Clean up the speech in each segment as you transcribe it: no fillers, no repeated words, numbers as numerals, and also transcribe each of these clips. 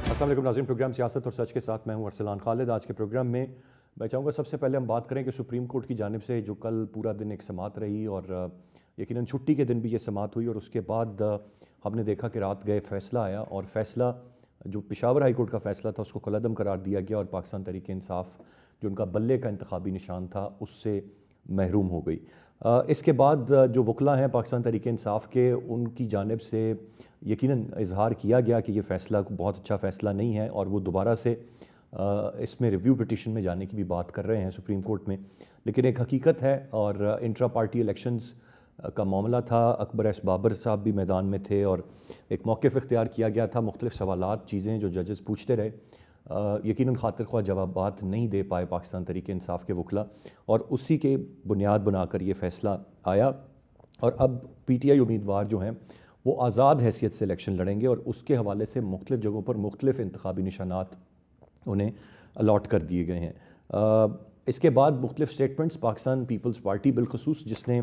अस्सलाम वालेकुम नाज़रीन, प्रोग्राम सियासत और सच के साथ मैं हूं अरसलान खालिद। आज के प्रोग्राम में मैं चाहूँगा सबसे पहले हम बात करें कि सुप्रीम कोर्ट की जानिब से जो कल पूरा दिन एक समात रही और यकीनन छुट्टी के दिन भी ये समात हुई और उसके बाद हमने देखा कि रात गए फ़ैसला आया और फ़ैसला जो पेशावर हाई कोर्ट का फ़ैसला था उसको कलअदम करार दिया गया और पाकिस्तान तहरीक इंसाफ जो उनका बल्ले का इंतखाबी निशान था उससे महरूम हो गई। इसके बाद जो वकला हैं पाकिस्तान तहरीक इंसाफ के, उनकी जानिब से यकीनन इजहार किया गया कि ये फ़ैसला बहुत अच्छा फ़ैसला नहीं है और वो दोबारा से इसमें रिव्यू पिटिशन में जाने की भी बात कर रहे हैं सुप्रीम कोर्ट में। लेकिन एक हकीकत है और इंट्रा पार्टी इलेक्शंस का मामला था, अकबर एस बाबर साहब भी मैदान में थे और एक मौक़िफ़ इख्तियार किया गया था। मुख्तलिफ़ सवालात चीज़ें जो जजेस पूछते रहे, यकीनन खातिर ख्वाह जवाबात नहीं दे पाए पाकिस्तान तहरीक इंसाफ के वकला और उसी के बुनियाद बनाकर ये फ़ैसला आया। और अब PTI उम्मीदवार जो हैं वो आज़ाद हैसियत से इलेक्शन लड़ेंगे और उसके हवाले से मुख्तलिफ़ जगहों पर मुख्तलिफ़ इंतखाबी निशानात उन्हें अलॉट कर दिए गए हैं। इसके बाद मुख्तलिफ़ स्टेटमेंट्स पाकिस्तान पीपल्स पार्टी बिलखसूस, जिसने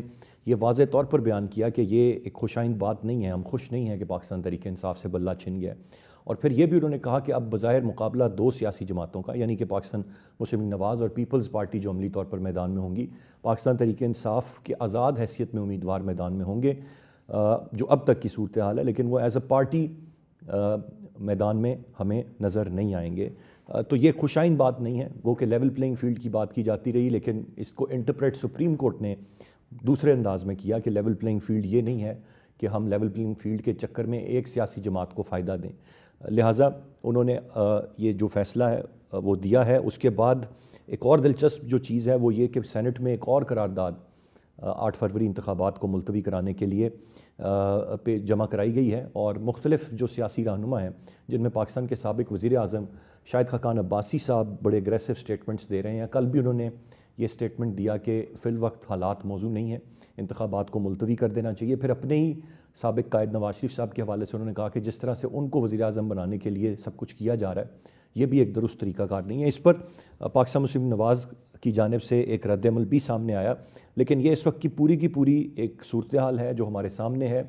ये वाज़ेह तौर पर बयान किया कि ये एक खुशाइंद बात नहीं है, हम खुश नहीं हैं कि पाकिस्तान तहरीक इंसाफ से बल्ला छिन गया है। और फिर ये भी उन्होंने कहा कि अब बज़ाहिर मुकाबला दो सियासी जमातों का, यानी कि पाकिस्तान मुस्लिम लीग नवाज़ और पीपल्स पार्टी जो अमली तौर पर मैदान में होंगी, पाकिस्तान तहरीक इंसाफ के आज़ाद हैसियत में उम्मीदवार मैदान में होंगे जो अब तक की सूरत हाल है, लेकिन वो एज अ पार्टी मैदान में हमें नज़र नहीं आएंगे। तो ये खुशाइन बात नहीं है, गो के लेवल प्लेइंग फील्ड की बात की जाती रही, लेकिन इसको इंटरप्रेट सुप्रीम कोर्ट ने दूसरे अंदाज में किया कि लेवल प्लेइंग फील्ड ये नहीं है कि हम लेवल प्लेइंग फील्ड के चक्कर में एक सियासी जमात को फ़ायदा दें। लिहाजा उन्होंने ये जो फ़ैसला है वो दिया है। उसके बाद एक और दिलचस्प जो चीज़ है वो ये कि सेनेट में एक और करारदाद 8 फरवरी इंतखाबात को मुलतवी कराने के लिए पे जमा कराई गई है और मुख्तलिफ जो सियासी रहनुमा हैं, जिनमें पाकिस्तान के साबिक़ वज़ीर आज़म शाहिद खाकान अब्बासी साहब बड़े एग्रेसिव स्टेटमेंट्स दे रहे हैं। कल भी उन्होंने ये स्टेटमेंट दिया कि फ़िल वक्त हालात मौजू नहीं है, इंतखाबात को मुलतवी कर देना चाहिए। फिर अपने ही साबिक़ कायद नवाज शरीफ साहब के हवाले से उन्होंने कहा कि जिस तरह से उनको वज़ीर आज़म बनाने के लिए सब कुछ किया जा रहा है, ये भी एक दुरुस्त तरीक़ाकार नहीं है। इस पर पाकिस्तान मुस्लिम नवाज़ की जानिब से एक रद्द-ए-अमल भी सामने आया, लेकिन ये इस वक्त की पूरी एक सूरत हाल है जो हमारे सामने है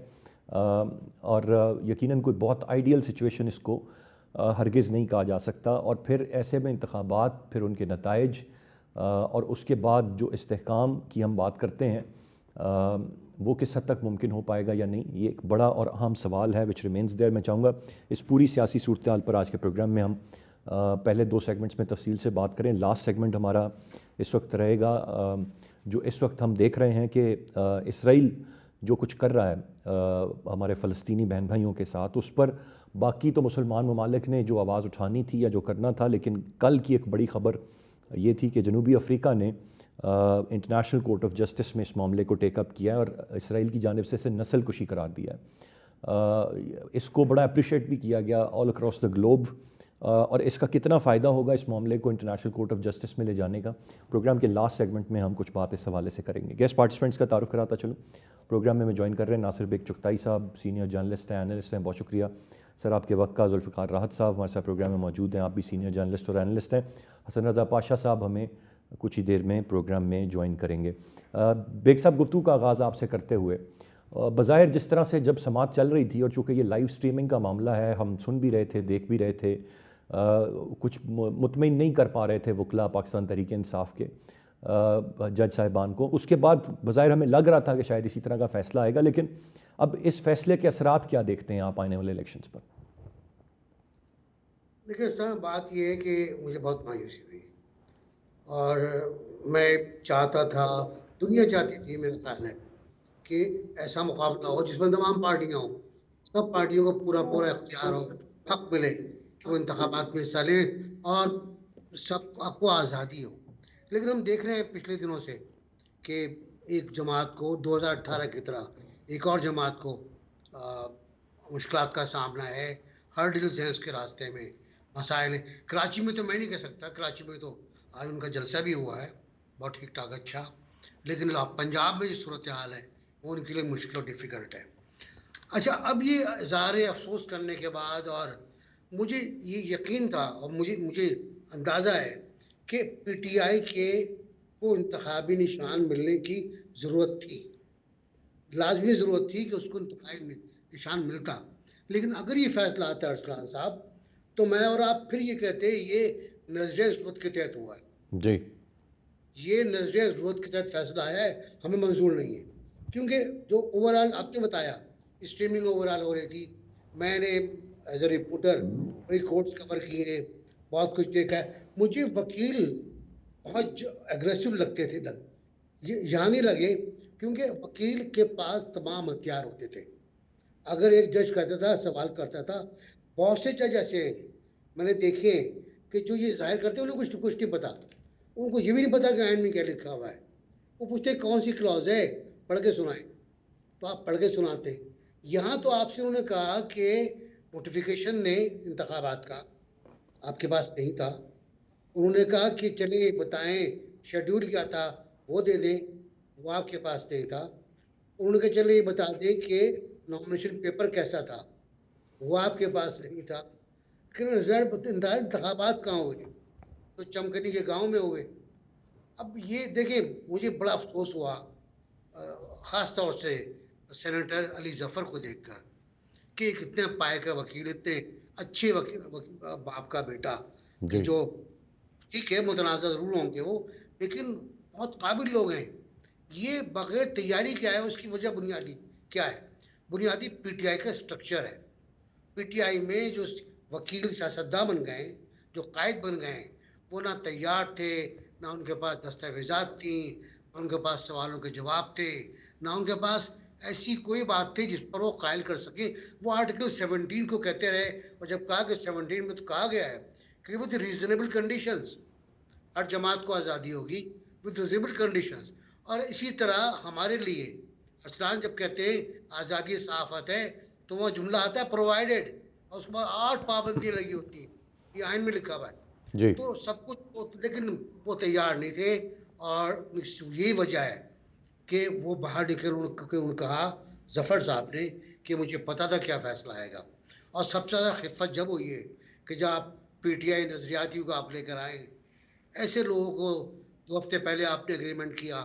और यकीनन कोई बहुत आइडियल सिचुएशन इसको हरगिज़ नहीं कहा जा सकता। और फिर ऐसे में इंतखाबात, फिर उनके नताइज और उसके बाद जो इस्तेहकाम की हम बात करते हैं वो किस हद तक मुमकिन हो पाएगा या नहीं, ये एक बड़ा और अहम सवाल है विच रिमेंस देयर। मैं चाहूँगा इस पूरी सियासी सूरत हाल पर आज के प्रोग्राम में हम पहले 2 सेगमेंट्स में तफसील से बात करें। लास्ट सेगमेंट हमारा इस वक्त रहेगा जो इस वक्त हम देख रहे हैं कि इसराइल जो कुछ कर रहा है हमारे फ़लस्तीनी बहन भाइयों के साथ, उस पर बाकी तो मुसलमान ममालिक ने जो आवाज़ उठानी थी या जो करना था, लेकिन कल की एक बड़ी ख़बर ये थी कि जनूबी अफ्रीका ने इंटरनेशनल कोर्ट ऑफ जस्टिस में इस मामले को टेकअप किया है और इसराइल की जानिब से इसे नस्ल कुशी करार दिया है। इसको बड़ा अप्रिशिएट भी किया गया ऑल अक्रॉस द ग्लोब और इसका कितना फ़ायदा होगा इस मामले को इंटरनेशनल कोर्ट ऑफ जस्टिस में ले जाने का, प्रोग्राम के लास्ट सेगमेंट में हम कुछ बात इस हवाले से करेंगे। गेस्ट पार्टिसिपेंट्स का तारुफ कराता चलूँ। प्रोग्राम में ज्वाइन कर रहे हैं नासिर बेग चुगताई साहब, सीनियर जर्नलिस्ट हैं, एनालिस्ट हैं। बहुत शुक्रिया सर आपके वक्त का। जुल्फ़िकार राहत साहब हमारे साथ प्रोग्राम में मौजूद हैं, आप भी सीनियर जर्नलिस्ट और एनालिस्ट हैं। हसन रज़ा पाशा साहब हमें कुछ ही देर में प्रोग्राम में ज्वाइन करेंगे। बेग साहब, गुफ्तगू का आगाज़ आपसे करते हुए, बज़ाहिर जिस तरह से जब समात चल रही थी और चूँकि ये लाइव स्ट्रीमिंग का मामला है, हम सुन भी रहे थे, देख भी रहे थे, कुछ मुतमईन नहीं कर पा रहे थे वकला पाकिस्तान तहरीक इंसाफ के जज साहिबान को। उसके बाद बज़ाहिर हमें लग रहा था कि शायद इसी तरह का फ़ैसला आएगा, लेकिन अब इस फ़ैसले के असरात क्या देखते हैं आप आने वाले इलेक्शंस पर? देखिए सर, बात ये है कि मुझे बहुत मायूसी हुई और मैं चाहता था, दुनिया चाहती थी मेरा ख्याल है कि ऐसा मुकाबला हो जिसमें तमाम पार्टियां हों, सब पार्टियों को पूरा पूरा इख्तियार हो, हक मिले कि वो इंतखाबात में हिस्सा लें और सब आपको आज़ादी हो। लेकिन हम देख रहे हैं पिछले दिनों से कि एक जमात को 2018 की तरह एक और जमात को मुश्किलात का सामना है, हर्डल्स हैं उसके रास्ते में, मसाइल हैं। कराची में तो मैं नहीं कह सकता, कराची में तो आज उनका जलसा भी हुआ है, बहुत ठीक ठाक अच्छा, लेकिन पंजाब में जो सूरत हाल है वो उनके लिए मुश्किल और डिफ़िकल्ट है। अच्छा, अब ये इज़हार अफ़सोस करने के बाद और मुझे ये यकीन था और मुझे मुझे अंदाज़ा है कि पीटीआई के को इंतखाबी निशान मिलने की ज़रूरत थी, लाज़मी ज़रूरत थी कि उसको इंतखाबी निशान मिलता। लेकिन अगर ये फ़ैसला आता अरसलान साहब, तो मैं और आप फिर ये कहते हैं ये नजरिया ज़रूरत के तहत हुआ है। जी। ये नजरिया ज़रूरत के तहत फैसला आया है, हमें मंजूर नहीं है। क्योंकि जो ओवरऑल आपने बताया, स्ट्रीमिंग ओवरऑल हो रही थी, मैंने एज ए रिपोर्टर बड़ी कोर्ट्स कवर किए हैं, बहुत कुछ देखा है। मुझे वकील बहुत एग्रेसिव लगते थे, ये यहाँ नहीं लगे, क्योंकि वकील के पास तमाम हथियार होते थे। अगर एक जज कहता था, सवाल करता था, बहुत से जज ऐसे हैं मैंने देखे हैं कि जो ये जाहिर करते हैं उन्हें कुछ नहीं पता, उनको ये भी नहीं पता कि आइन में क्या लिखा हुआ है। वो पूछते हैं कौन सी क्लॉज है, पढ़ के सुनाएं, तो आप पढ़ के सुनाते हैं। यहाँ तो आपसे उन्होंने कहा कि नोटिफिकेशन ने इंतखाबात का आपके पास नहीं था, उन्होंने कहा कि चलिए बताएं शेड्यूल क्या था, वो दे दें, वो आपके पास नहीं था। उन्होंने कहा चलिए बता दें कि नॉमिनेशन पेपर कैसा था, वो आपके पास नहीं था। लेकिन रिजल्ट इंतखाबात कहाँ हुए, तो चमकनी के गांव में हुए। अब ये देखें, मुझे बड़ा अफसोस हुआ ख़ास तौर से सेनेटर अली जफ़र को देखकर कि कितने पाए का वकील, इतने अच्छे वकील, बाप का बेटा, कि जी। जो ठीक है मुतनाज़ा ज़रूर होंगे वो, लेकिन बहुत काबिल लोग हैं। ये बगैर तैयारी क्या है, उसकी वजह बुनियादी क्या है? बुनियादी पीटीआई का स्ट्रक्चर है। पीटीआई में जो वकील सियासतदान बन गए, जो कायद बन गए, वो ना तैयार थे, ना उनके पास दस्तावेजात थी, ना उनके पास सवालों के जवाब थे, ना उनके पास ऐसी कोई बात थी जिस पर वो कायल कर सके। वो आर्टिकल 17 को कहते रहे, और जब कहा कि 17 में तो कहा गया है कि विद रीजनेबल कंडीशंस हर जमात को आज़ादी होगी, विद रीजनेबल कंडीशंस। और इसी तरह हमारे लिए अरसलान जब कहते हैं आज़ादी साफ़त है, तो वह जुमला आता है प्रोवाइडेड, और उसके बाद 8 पाबंदियाँ लगी होती हैं, ये आइन में लिखा हुआ है। जी। तो सब कुछ लेकिन वो तैयार नहीं थे, और यही वजह है कि वो बाहर निकल उन्होंने कहा जफ़र साहब ने कि मुझे पता था क्या फैसला आएगा। और सबसे ज़्यादा खिफ़त जब हुई है कि जब आप पीटीआई नज़रियातियों को आप लेकर आए, ऐसे लोगों को 2 हफ्ते पहले आपने एग्रीमेंट किया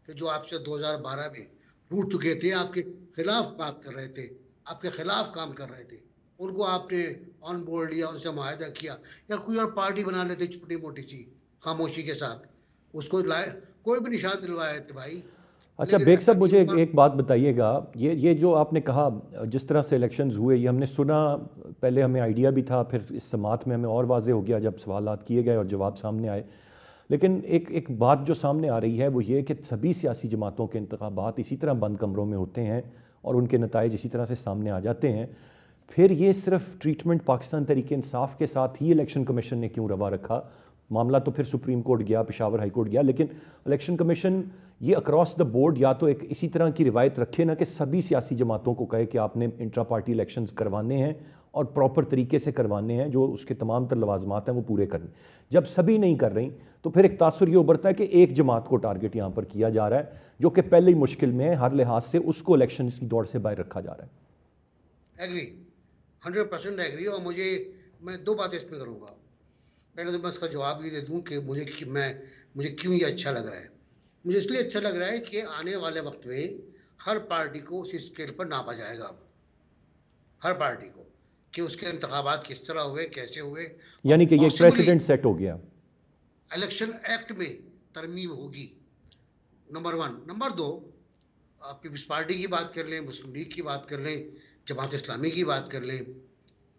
कि जो आपसे 2012 में रूठ चुके थे, आपके खिलाफ बात कर रहे थे, आपके खिलाफ काम कर रहे थे, उनको आपने ऑन बोर्ड लिया, उनसे मुआहदा किया, या कोई और पार्टी बना लेते छोटी मोटी सी खामोशी के साथ, उसको लाए, कोई भी निशान दिलवाए थे भाई। अच्छा लेकिन बेग ऐसा साहब, नहीं मुझे होगा। एक बात बताइएगा, ये जो आपने कहा जिस तरह से इलेक्शंस हुए, ये हमने सुना, पहले हमें आइडिया भी था, फिर इस समात में हमें और वाज़े हो गया जब सवालात किए गए और जवाब सामने आए। लेकिन एक बात जो सामने आ रही है वो ये कि सभी सियासी जमातों के इंतखाबात इसी तरह बंद कमरों में होते हैं और उनके नताइज इसी तरह से सामने आ जाते हैं। फिर ये सिर्फ ट्रीटमेंट पाकिस्तान तहरीक इंसाफ के साथ ही इलेक्शन कमीशन ने क्यों रवा रखा? मामला तो फिर सुप्रीम कोर्ट गया, पेशावर हाई कोर्ट गया, लेकिन इलेक्शन कमीशन ये अक्रॉस द बोर्ड या तो एक इसी तरह की रिवायत रखे ना कि सभी सियासी जमातों को कहे कि आपने इंट्रा पार्टी इलेक्शंस करवाने हैं और प्रॉपर तरीके से करवाने हैं, जो उसके तमाम तर लवाजमात हैं वो पूरे करने। जब सभी नहीं कर रही तो फिर एक तासुर ये उभरता है कि एक जमात को टारगेट यहाँ पर किया जा रहा है, जो कि पहले ही मुश्किल में है हर लिहाज से, उसको इलेक्शन की दौड़ से बाहर रखा जा रहा है। Agree, 100% agree. और मैं 2 बातें इसमें करूँगा। पहले तो मैं इसका जवाब ये दे दूँ कि मुझे क्यों ये अच्छा लग रहा है। मुझे इसलिए अच्छा लग रहा है कि आने वाले वक्त में हर पार्टी को उसी स्केल पर नापा जाएगा अब, हर पार्टी को, कि उसके इंतखाबात किस तरह हुए, कैसे हुए, और यानी कि ये एक पॉसिबली प्रेसिडेंट सेट हो गया। इलेक्शन एक्ट में तरमीम होगी, नंबर 1। नंबर 2, आप पीपल्स पार्टी की बात कर लें, मुस्लिम लीग की बात कर लें, जमात इस्लामी की बात कर लें।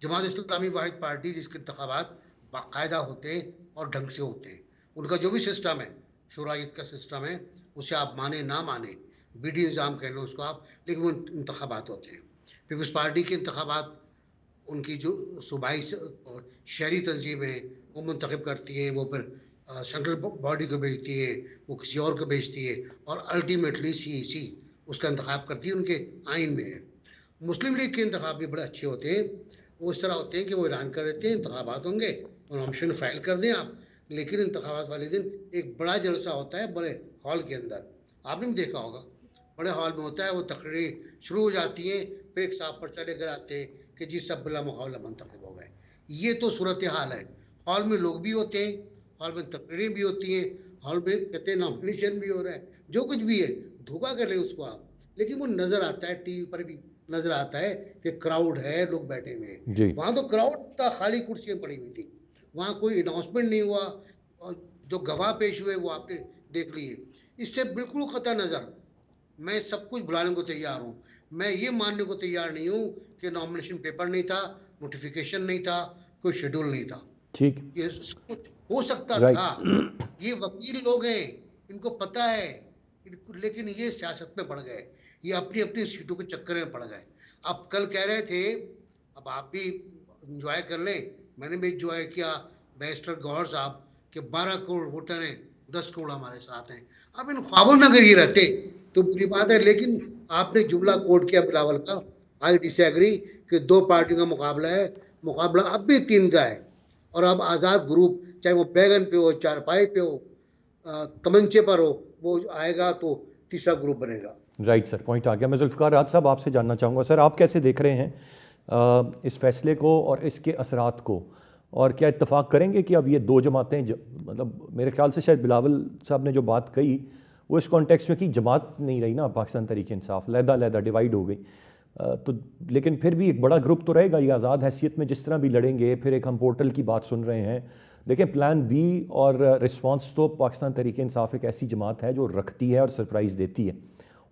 जमात इस्लामी वाहिद पार्टी जिसके इंतखाबात बाकायदा होते हैं और ढंग से होते हैं। उनका जो भी सिस्टम है, शुराइत का सिस्टम है, उसे आप माने ना माने, बीडी निज़ाम कह लो उसको आप, लेकिन वो इंतखाबात होते हैं। पीपल्स पार्टी के इंतखाबात उनकी जो सूबाई शहरी तंजीमें वो मुंतखब करती हैं, वो फिर सेंट्रल बॉडी को भेजती है, वो किसी और को भेजती है, और अल्टीमेटली सीईसी उसका इंतखाब करती है, उनके आइन में है। मुस्लिम लीग के इंतखाब भी बड़े अच्छे होते हैं। वो इस तरह होते हैं कि वो ऐलान कर देते हैं इंतखाबात होंगे और नॉमिनेशन फाइल कर दें आप, लेकिन इंतखाबात वाले दिन एक बड़ा जलसा होता है बड़े हॉल के अंदर, आपने भी देखा होगा, बड़े हॉल में होता है, वो तकरीरें शुरू हो जाती हैं, फिर एक साहब पर्चा लेकर आते हैं कि जी सब बिला मुकाबला मुंतखब हो गए। ये तो सूरत हाल है। हॉल में लोग भी होते हैं, हॉल में तकरीरें भी होती हैं, हॉल में कहते हैं नॉमिनेशन भी हो रहा है, जो कुछ भी है, धोखा कर लें उसको आप, लेकिन वो नज़र आता है टीवी पर भी नजर आता है कि क्राउड है, लोग बैठे हुए हैं। जी। वहां तो क्राउड था, खाली कुर्सियां पड़ी हुई थी, वहां कोई अनाउंसमेंट नहीं हुआ, और जो गवाह पेश हुए वो आपने देख लिए। इससे बिल्कुल कतई नजर मैं सब कुछ भुलाने को तैयार हूँ। मैं ये मानने को तैयार नहीं हूँ कि नॉमिनेशन पेपर नहीं था, नोटिफिकेशन नहीं था, कोई शेड्यूल नहीं था। ठीक। ये सब कुछ हो सकता था। राइट। ये वकील लोग हैं, इनको पता है, लेकिन ये सियासत में पड़ गए, ये अपनी अपनी सीटों के चक्कर में पड़ गए। अब कल कह रहे थे, अब आप भी इंजॉय कर लें, मैंने भी इंजॉय किया, बैरिस्टर गौहर साहब के 12 करोड़ वोटर हैं, 10 करोड़ हमारे साथ हैं। अब इन ख्वाबों में अगर ये रहते तो बुरी बात है, लेकिन आपने जुमला कोट किया बिलावल का, आई डिसएग्री कि 2 पार्टियों का मुकाबला है, मुकाबला अब भी 3 का है। और अब आज़ाद ग्रुप, चाहे वो बैगन पे हो, चारपाई पे हो, तमंचे पर हो, वो आएगा तो तीसरा ग्रुप बनेगा। राइट सर, पॉइंट आ गया। मैं जुल्फ़िकार राज साहब आपसे जानना चाहूँगा, सर आप कैसे देख रहे हैं इस फैसले को और इसके असरात को, और क्या इत्तेफाक करेंगे कि अब ये 2 जमातें मतलब मेरे ख्याल से शायद बिलावल साहब ने जो बात कही वो इस कॉन्टेक्स्ट में कि जमात नहीं रही ना पाकिस्तान तहरीक इंसाफ, लहदा डिवाइड हो गई। तो लेकिन फिर भी एक बड़ा ग्रुप तो रहेगा, ये आज़ाद हैसियत में जिस तरह भी लड़ेंगे। फिर एक हम पोर्टल की बात सुन रहे हैं, देखें प्लान बी और रिस्पांस तो पाकिस्तान तहरीक इंसाफ एक ऐसी जमात है जो रखती है और सरप्राइज़ देती है।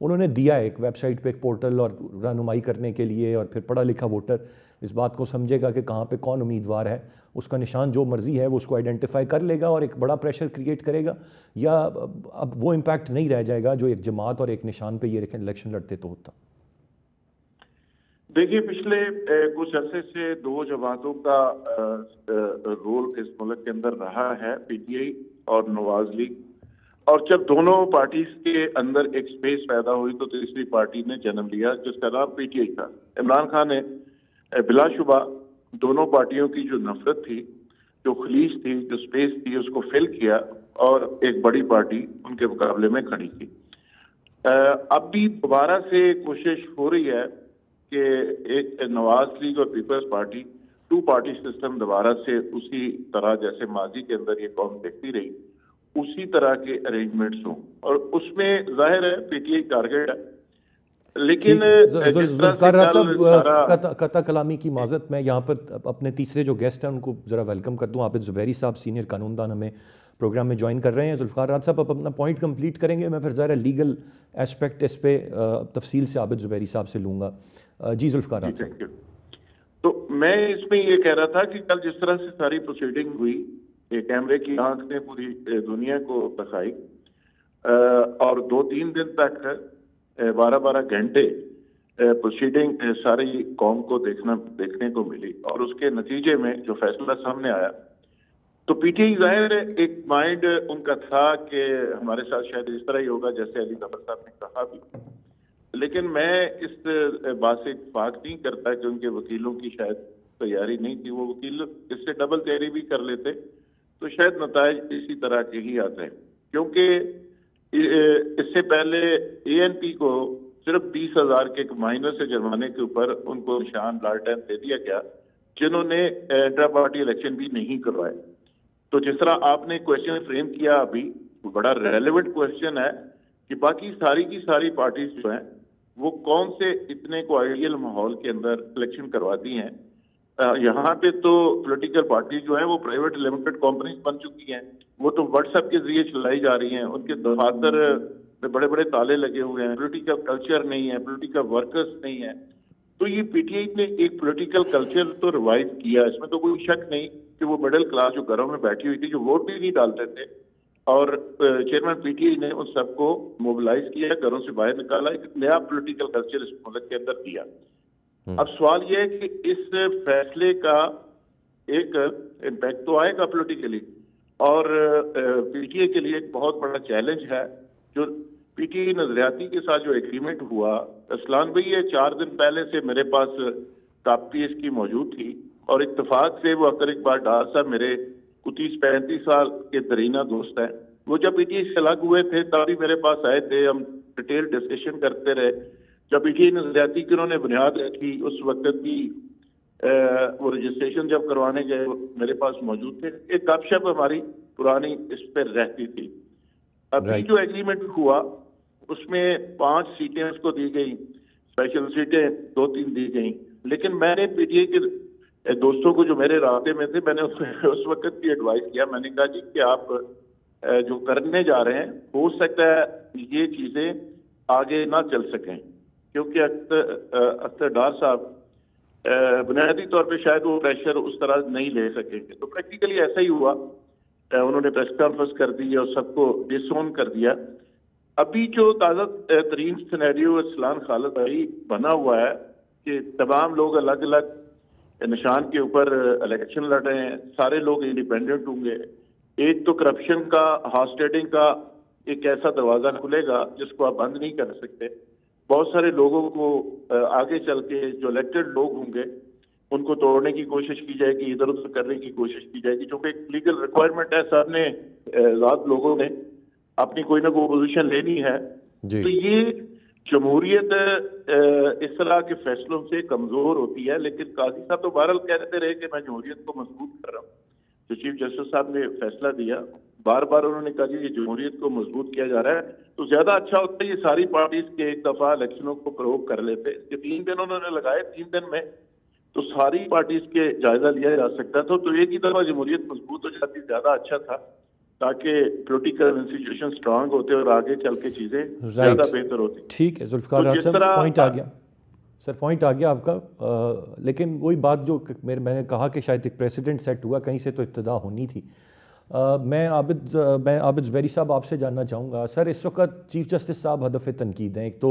उन्होंने दिया है एक वेबसाइट पे एक पोर्टल और रहनुमाई करने के लिए, और फिर पढ़ा लिखा वोटर इस बात को समझेगा कि कहाँ पे कौन उम्मीदवार है, उसका निशान जो मर्जी है वो उसको आइडेंटिफाई कर लेगा और एक बड़ा प्रेशर क्रिएट करेगा। या अब वो इम्पैक्ट नहीं रह जाएगा जो एक जमात और एक निशान पे ये इलेक्शन लड़ते तो होता। देखिए, पिछले कुछ अरसे से 2 जमातों का रोल इस मुल्क के अंदर रहा है, पीटीआई और नवाज लीग। और जब दोनों पार्टीज के अंदर एक स्पेस पैदा हुई तो तीसरी पार्टी ने जन्म लिया जिसका नाम पीटीआई था। इमरान खान ने बिलाशुबा दोनों पार्टियों की जो नफरत थी, जो खलीज थी, जो स्पेस थी, उसको फिल किया और एक बड़ी पार्टी उनके मुकाबले में खड़ी की। अब भी दोबारा से कोशिश हो रही है कि एक नवाज लीग और पीपल्स पार्टी 2 पार्टी सिस्टम दोबारा से उसी तरह जैसे माजी के अंदर ये कौम देखती रही, उसी तरह के अरेंजमेंट्स हों। और उसमें जाहिर है पीटीआई टारगेट है, लेकिन जुल्फ़िकार राज साहब, कता कलामी की माजरत, मैं यहाँ पर अपने तीसरे जो गेस्ट हैं उनको ज़रा वेलकम कर दूँ। आबिद ज़ुबैरी साहब सीनियर कानूनदान हमें प्रोग्राम में ज्वाइन कर रहे हैं। जुल्फ़िकार राज साहब आप अपना पॉइंट कंप्लीट करेंगे, मैं फिर ज़रा लीगल एस्पेक्ट इस पे तफसील से आबिद ज़ुबैरी साहब से लूँगा। जी जुल्फ़िकार राज साहब। तो मैं इसमें ये कह रहा था कि कल जिस तरह से सारी प्रोसीडिंग हुई, एक कैमरे की आंख ने पूरी दुनिया को दिखाई, और 2-3 दिन तक 12-12 घंटे प्रोसीडिंग सारी कौम को देखने को मिली, और उसके नतीजे में जो फैसला सामने आया तो पीटीआई जाहिर है एक माइंड उनका था कि हमारे साथ शायद इस तरह ही होगा जैसे अली ज़फ़र साहब ने कहा भी। लेकिन मैं इस बात से इत्तेफाक नहीं करता कि उनके वकीलों की शायद तैयारी नहीं थी। वो वकील इससे डबल तैयारी भी कर लेते तो शायद नताइज इसी तरह के ही आते हैं, क्योंकि इससे पहले एएनपी को सिर्फ 20,000 के एक माइनर से जुर्माने के ऊपर उनको निशान लालटेन दे दिया गया, जिन्होंने इंट्रा पार्टी इलेक्शन भी नहीं करवाए। तो जिस तरह आपने क्वेश्चन फ्रेम किया अभी, बड़ा रेलेवेंट क्वेश्चन है कि बाकी सारी की सारी पार्टीज जो हैं वो कौन से इतने को आइडियल माहौल के अंदर इलेक्शन करवाती हैं। यहाँ पे तो पॉलिटिकल पार्टी जो है वो प्राइवेट लिमिटेड कंपनीज बन चुकी हैं, वो तो व्हाट्सएप के जरिए चलाई जा रही हैं, उनके दफ्तर में बड़े बड़े ताले लगे हुए हैं, पॉलिटिकल कल्चर नहीं है, पॉलिटिकल वर्कर्स नहीं है। तो ये पीटीआई ने एक पॉलिटिकल कल्चर तो रिवाइव किया, इसमें तो कोई शक नहीं कि वो मिडिल क्लास जो घरों में बैठी हुई थी, जो वोट भी नहीं डालते थे, और चेयरमैन पीटीआई ने उन सबको मोबिलाइज किया, घरों से बाहर निकाला, एक नया पॉलिटिकल कल्चर इस मुल्क के अंदर दिया। अब सवाल यह है कि इस फैसले का एक इम्पैक्ट तो आएगा पॉलिटिकली, और पीटीआई के लिए एक बहुत बड़ा चैलेंज है। जो पीटीआई नजरियाती के साथ जो एग्रीमेंट हुआ, असलान भाई ये 4 दिन पहले से मेरे पास कापी इसकी मौजूद थी, और इत्तेफाक से वो अकर इकबाल डार साहब मेरे 30-35 साल के दरीना दोस्त हैं, वो जब पीटीआई से अलग हुए थे तभी मेरे पास आए थे, हम डिटेल डिस्कशन करते रहे। जब पीटीआई नजरियाती की उन्होंने बुनियाद रखी, उस वक्त की वो रजिस्ट्रेशन जब करवाने गए मेरे पास मौजूद थे, एक गपशप हमारी पुरानी इस पर रहती थी। अभी जो एग्रीमेंट हुआ उसमें 5 सीटें उसको दी गई, स्पेशल सीटें 2-3 दी गई। लेकिन मैंने पीटीआई के दोस्तों को जो मेरे रास्ते में थे, मैंने उस वक्त की एडवाइस किया। मैंने कहा जी कि आप जो करने जा रहे हैं, हो सकता है ये चीजें आगे ना चल सकें, क्योंकि अख्तर डार साहब बुनियादी तौर पे शायद वो प्रेशर उस तरह नहीं ले सकेंगे। तो प्रैक्टिकली ऐसा ही हुआ। उन्होंने प्रेस कॉन्फ्रेंस कर दी और सबको डिसोन कर दिया। अभी जो ताज़ा तरीन सिनेरियो अरसलान खालिद भाई बना हुआ है कि तमाम लोग अलग अलग निशान के ऊपर इलेक्शन लड़ रहे हैं, सारे लोग इंडिपेंडेंट होंगे। एक तो करप्शन का, हॉर्स ट्रेडिंग का एक ऐसा दरवाजा खुलेगा जिसको आप बंद नहीं कर सकते। बहुत सारे लोगों को आगे चल के जो इलेक्टेड लोग होंगे उनको तोड़ने की कोशिश की जाएगी, इधर उधर करने की कोशिश की जाएगी, जो कि एक लीगल रिक्वायरमेंट है। सबने आजाद लोगों ने अपनी कोई ना कोई पोजीशन लेनी है। तो ये जमहूरियत इस तरह के फैसलों से कमजोर होती है। लेकिन काजी साहब तो बहरहाल कहते रहे कि मैं जमहूरियत को मजबूत कर रहा हूँ। जो चीफ जस्टिस साहब ने फैसला दिया, बार बार उन्होंने कहा कि ये जमहूरियत को मजबूत किया जा रहा है, तो ज्यादा अच्छा होता है ये सारी पार्टीज के एक दफा इलेक्शनों को प्रोव कर लेते। इसके 3 दिन उन्होंने लगाए, 3 दिन में तो सारी पार्टीज के जायजा लिया जा सकता था। तो एक ही दफा जमहूरियत मजबूत हो जाती, ज्यादा अच्छा था, ताकि पॉलिटिकल इंस्टीट्यूशन स्ट्रांग होते और आगे चल के चीजें ज्यादा बेहतर होती। ठीक है जुल्फिकार राज साहब, पॉइंट आ गया सर, पॉइंट आ गया आपका। लेकिन वही बात जो मैंने कहा कि शायद एक प्रेसिडेंट सेट हुआ, कहीं से तो इब्तिदा होनी थी। मैं आबिद ज़ुबैरी साहब आपसे जानना चाहूँगा सर, इस वक्त चीफ जस्टिस साहब हदफ तनकीद हैं। एक तो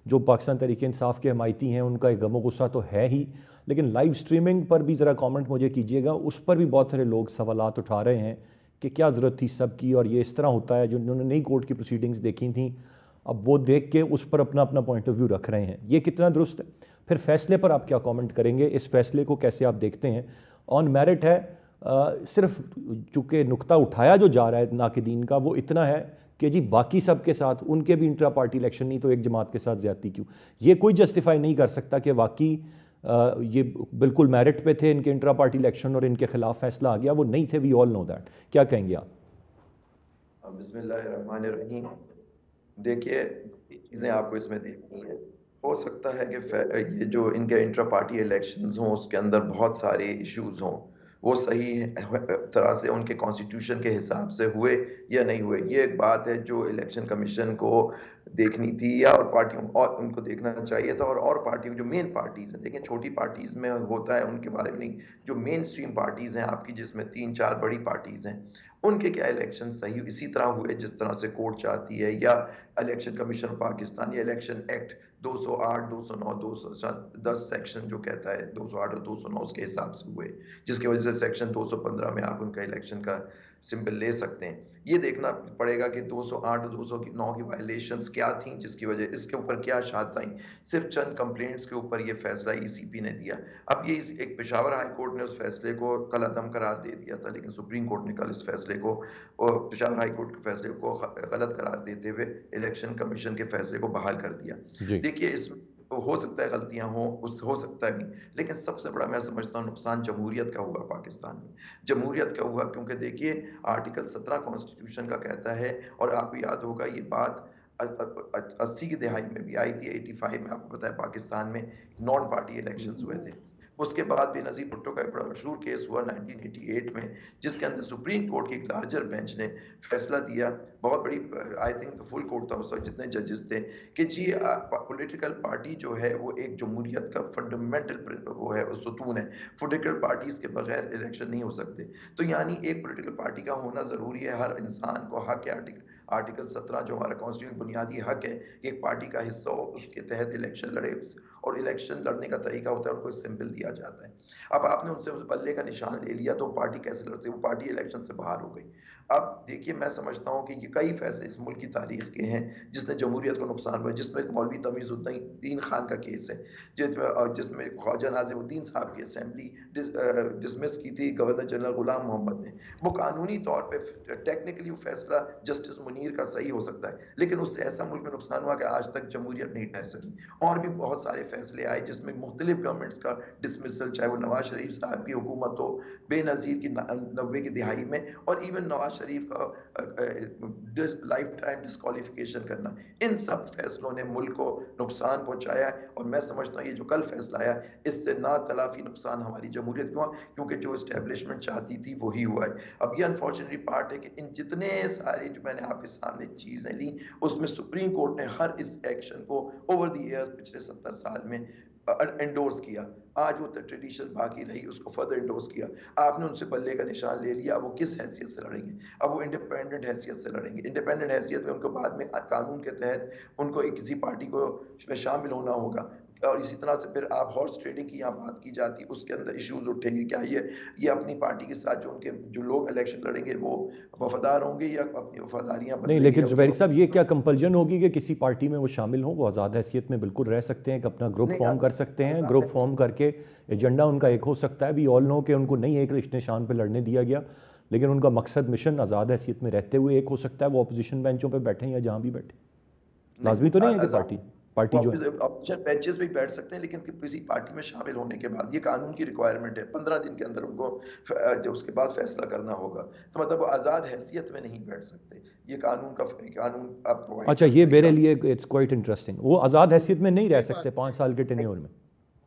जो पाकिस्तान तहरीक इंसाफ के हमायती हैं उनका एक गमो गुस्सा तो है ही, लेकिन लाइव स्ट्रीमिंग पर भी ज़रा कमेंट मुझे कीजिएगा। उस पर भी बहुत सारे लोग सवालात उठा रहे हैं कि क्या ज़रूरत थी सबकी, और ये इस तरह होता है। जो उन्होंने नई कोर्ट की प्रोसीडिंग्स देखी थी, अब वो देख के उस पर अपना अपना पॉइंट ऑफ व्यू रख रहे हैं। ये कितना दुरुस्त है? फिर फैसले पर आप क्या कमेंट करेंगे? इस फैसले को कैसे आप देखते हैं? ऑन मेरिट है, सिर्फ चूँकि नुक्ता उठाया जो जा रहा है नाकिदीन का वो इतना है कि जी बाकी सब के साथ उनके भी इंट्रा पार्टी इलेक्शन नहीं तो एक जमात के साथ ज़्यादती क्यों? ये कोई जस्टिफाई नहीं कर सकता कि वाकई ये बिल्कुल मेरिट पे थे इनके इंट्रा पार्टी इलेक्शन और इनके खिलाफ फैसला आ गया। वो नहीं थे, वी ऑल नो दैट। क्या कहेंगे आप? बिस्मिल्लाहिर्रहमानिर्रहीम। देखिए, चीज़ें आपको इसमें देखनी है। हो सकता है कि ये जो इनके इंट्रा पार्टी इलेक्शंस हों उसके अंदर बहुत सारे इश्यूज हों, वो सही तरह से उनके कॉन्स्टिट्यूशन के हिसाब से हुए या नहीं हुए, ये एक बात है जो इलेक्शन कमीशन को देखनी थी या और पार्टियों और उनको देखना चाहिए था। और पार्टियों जो मेन पार्टीज़ हैं, देखिए छोटी पार्टीज़ में होता है उनके बारे में नहीं, जो मेन स्ट्रीम पार्टीज़ हैं आपकी, जिसमें 3-4 बड़ी पार्टीज़ हैं, उनके क्या इलेक्शन सही इसी तरह हुए जिस तरह से कोर्ट चाहती है, या इलेक्शन कमीशन पाकिस्तान या इलेक्शन एक्ट 208, 209, 210 सेक्शन जो कहता है 208 और 209 उसके हिसाब से हुए, जिसकी वजह से सेक्शन 215 में आप उनका इलेक्शन का सिंबल ले सकते हैं। ये देखना पड़ेगा कि 208 और 209 की वायलेशंस क्या थी जिसकी वजह, इसके ऊपर क्या शहादत आई। सिर्फ चंद कंप्लेंट्स के ऊपर ये फैसला ईसीपी ने दिया। अब ये एक पेशावर हाई कोर्ट ने उस फैसले को कल अदम करार दे दिया था, लेकिन सुप्रीम कोर्ट ने कल इस फैसले को और पेशावर हाई कोर्ट के फैसले को गलत करार देते हुए इलेक्शन कमीशन के फैसले को बहाल कर दिया। देखिए, इस हो सकता है गलतियां हो सकता है नहीं, लेकिन सबसे बड़ा मैं समझता हूँ नुकसान जमहूरियत का हुआ पाकिस्तान में। जमहूरियत का हुआ क्योंकि देखिए आर्टिकल 17 कॉन्स्टिट्यूशन का कहता है, और आपको याद होगा ये बात 80 की दहाई में भी आई थी, 85 में आपको पता है पाकिस्तान में नॉन पार्टी इलेक्शंस हुए थे। उसके बाद बेनज़ीर भुट्टो का एक बड़ा मशहूर केस हुआ 1988 में, जिसके अंदर सुप्रीम कोर्ट की एक लार्जर बेंच ने फैसला दिया, बहुत बड़ी, I think the full court था उस वक्त जितने जजेस थे, कि जी पॉलिटिकल पार्टी जो है वो एक जमहूरियत का फंडामेंटल वो है, सुतून है। पॉलिटिकल पार्टीज के बगैर इलेक्शन नहीं हो सकते। तो यानी एक पॉलिटिकल पार्टी का होना ज़रूरी है, हर इंसान को हक है। आर्टिकल 17 जो हमारा कॉन्स्टिट्यूशन बुनियादी हक है, एक पार्टी का हिस्सा हो, उसके तहत इलेक्शन लड़े, और इलेक्शन लड़ने का तरीका होता है उनको सिंबल दिया जाता है। अब आपने उनसे उस बल्ले का निशान ले लिया तो पार्टी कैसे लड़ सकती? वो पार्टी इलेक्शन से बाहर हो गई। अब देखिए, मैं समझता हूँ कि ये कई फैसले इस मुल्क की तारीख के हैं जिसने जमहूरियत को नुकसान हुआ, जिसमें मौलवी तमीज़ुद्दीन खान का केस है, जिसमें ख्वाजा नाज़िमुद्दीन साहब की असेंबली डिसमिस की थी गवर्नर जनरल गुलाम मोहम्मद ने। वो कानूनी तौर पे टेक्निकली वो फैसला जस्टिस मुनीर का सही हो सकता है, लेकिन उससे ऐसा मुल्क में नुकसान हुआ कि आज तक जमहूरियत नहीं ठहर सकी। और भी बहुत सारे फैसले आए जिसमें मुख्तलिफ गवर्नमेंट्स का डिसमिसल, चाहे वो नवाज शरीफ साहब की हुकूमत हो बेनज़ीर की 90 की दिहाई में, और इवन नवाज शरीफ का लाइफ टाइम डिस्क्वालिफिकेशन करना, इन सब फैसलों ने मुल्क को नुकसान पहुंचाया है। और मैं समझता हूँ ये जो कल फैसला आया इससे ना तलाफी नुकसान हमारी जमहूरियत को, क्योंकि जो इस्टेब्लिशमेंट चाहती थी वही हुआ है। अब ये अनफॉर्चुनेटली पार्ट है कि इन जितने सारे जो मैंने आपके सामने चीज़ें ली उसमें सुप्रीम कोर्ट ने हर इस एक्शन को ओवर द ईयर्स पिछले 70 साल में एंडोर्स किया। आज वो ट्रेडिशन बाकी रही, उसको फर्दर एंडोर्स किया। आपने उनसे बल्ले का निशान ले लिया, अब वो किस हैसियत से लड़ेंगे? अब वो इंडिपेंडेंट हैसियत से लड़ेंगे। इंडिपेंडेंट हैसियत में उनको बाद में कानून के तहत उनको एक किसी पार्टी को में शामिल होना होगा। और इसी तरह से फिर आप हॉर्स ट्रेडिंग की यहाँ बात की जाती है, उसके अंदर इश्यूज उठेंगे। क्या ये अपनी पार्टी के साथ जो लोग इलेक्शन लड़ेंगे वो वफादार होंगे या अपनी वफादारियां नहीं, बदलेंगे? लेकिन जुबैर साहब ये क्या कंपल्जन होगी कि किसी पार्टी में वो शामिल हों? वो आज़ाद हैसियत में बिल्कुल रह सकते हैं, कि अपना ग्रुप नहीं, फॉर्म कर सकते हैं। ग्रुप फॉर्म करके एजेंडा उनका एक हो सकता है। वी ऑल नो कि उनको नहीं एक रिश्ते शान पे लड़ने दिया गया, लेकिन उनका मकसद मिशन आज़ाद हैसियत में रहते हुए एक हो सकता है। वो अपोजिशन बेंचों पर बैठे या जहाँ भी बैठे, लाजमी तो नहीं है कि पार्टी जो है ऑप्शन बेंचेस पे बैठ सकते हैं, लेकिन किसी पार्टी में शामिल होने के बाद ये कानून की रिक्वायरमेंट है, 15 दिन के अंदर उनको जो उसके बाद फैसला करना होगा। तो मतलब वो आज़ाद हैसियत में नहीं बैठ सकते। ये कानून आप प्रोवाइड अच्छा, ये मेरे लिए इट्स क्वाइट इंटरेस्टिंग। वो आज़ाद हैसियत में नहीं रह सकते 5 साल के टेन्योर में?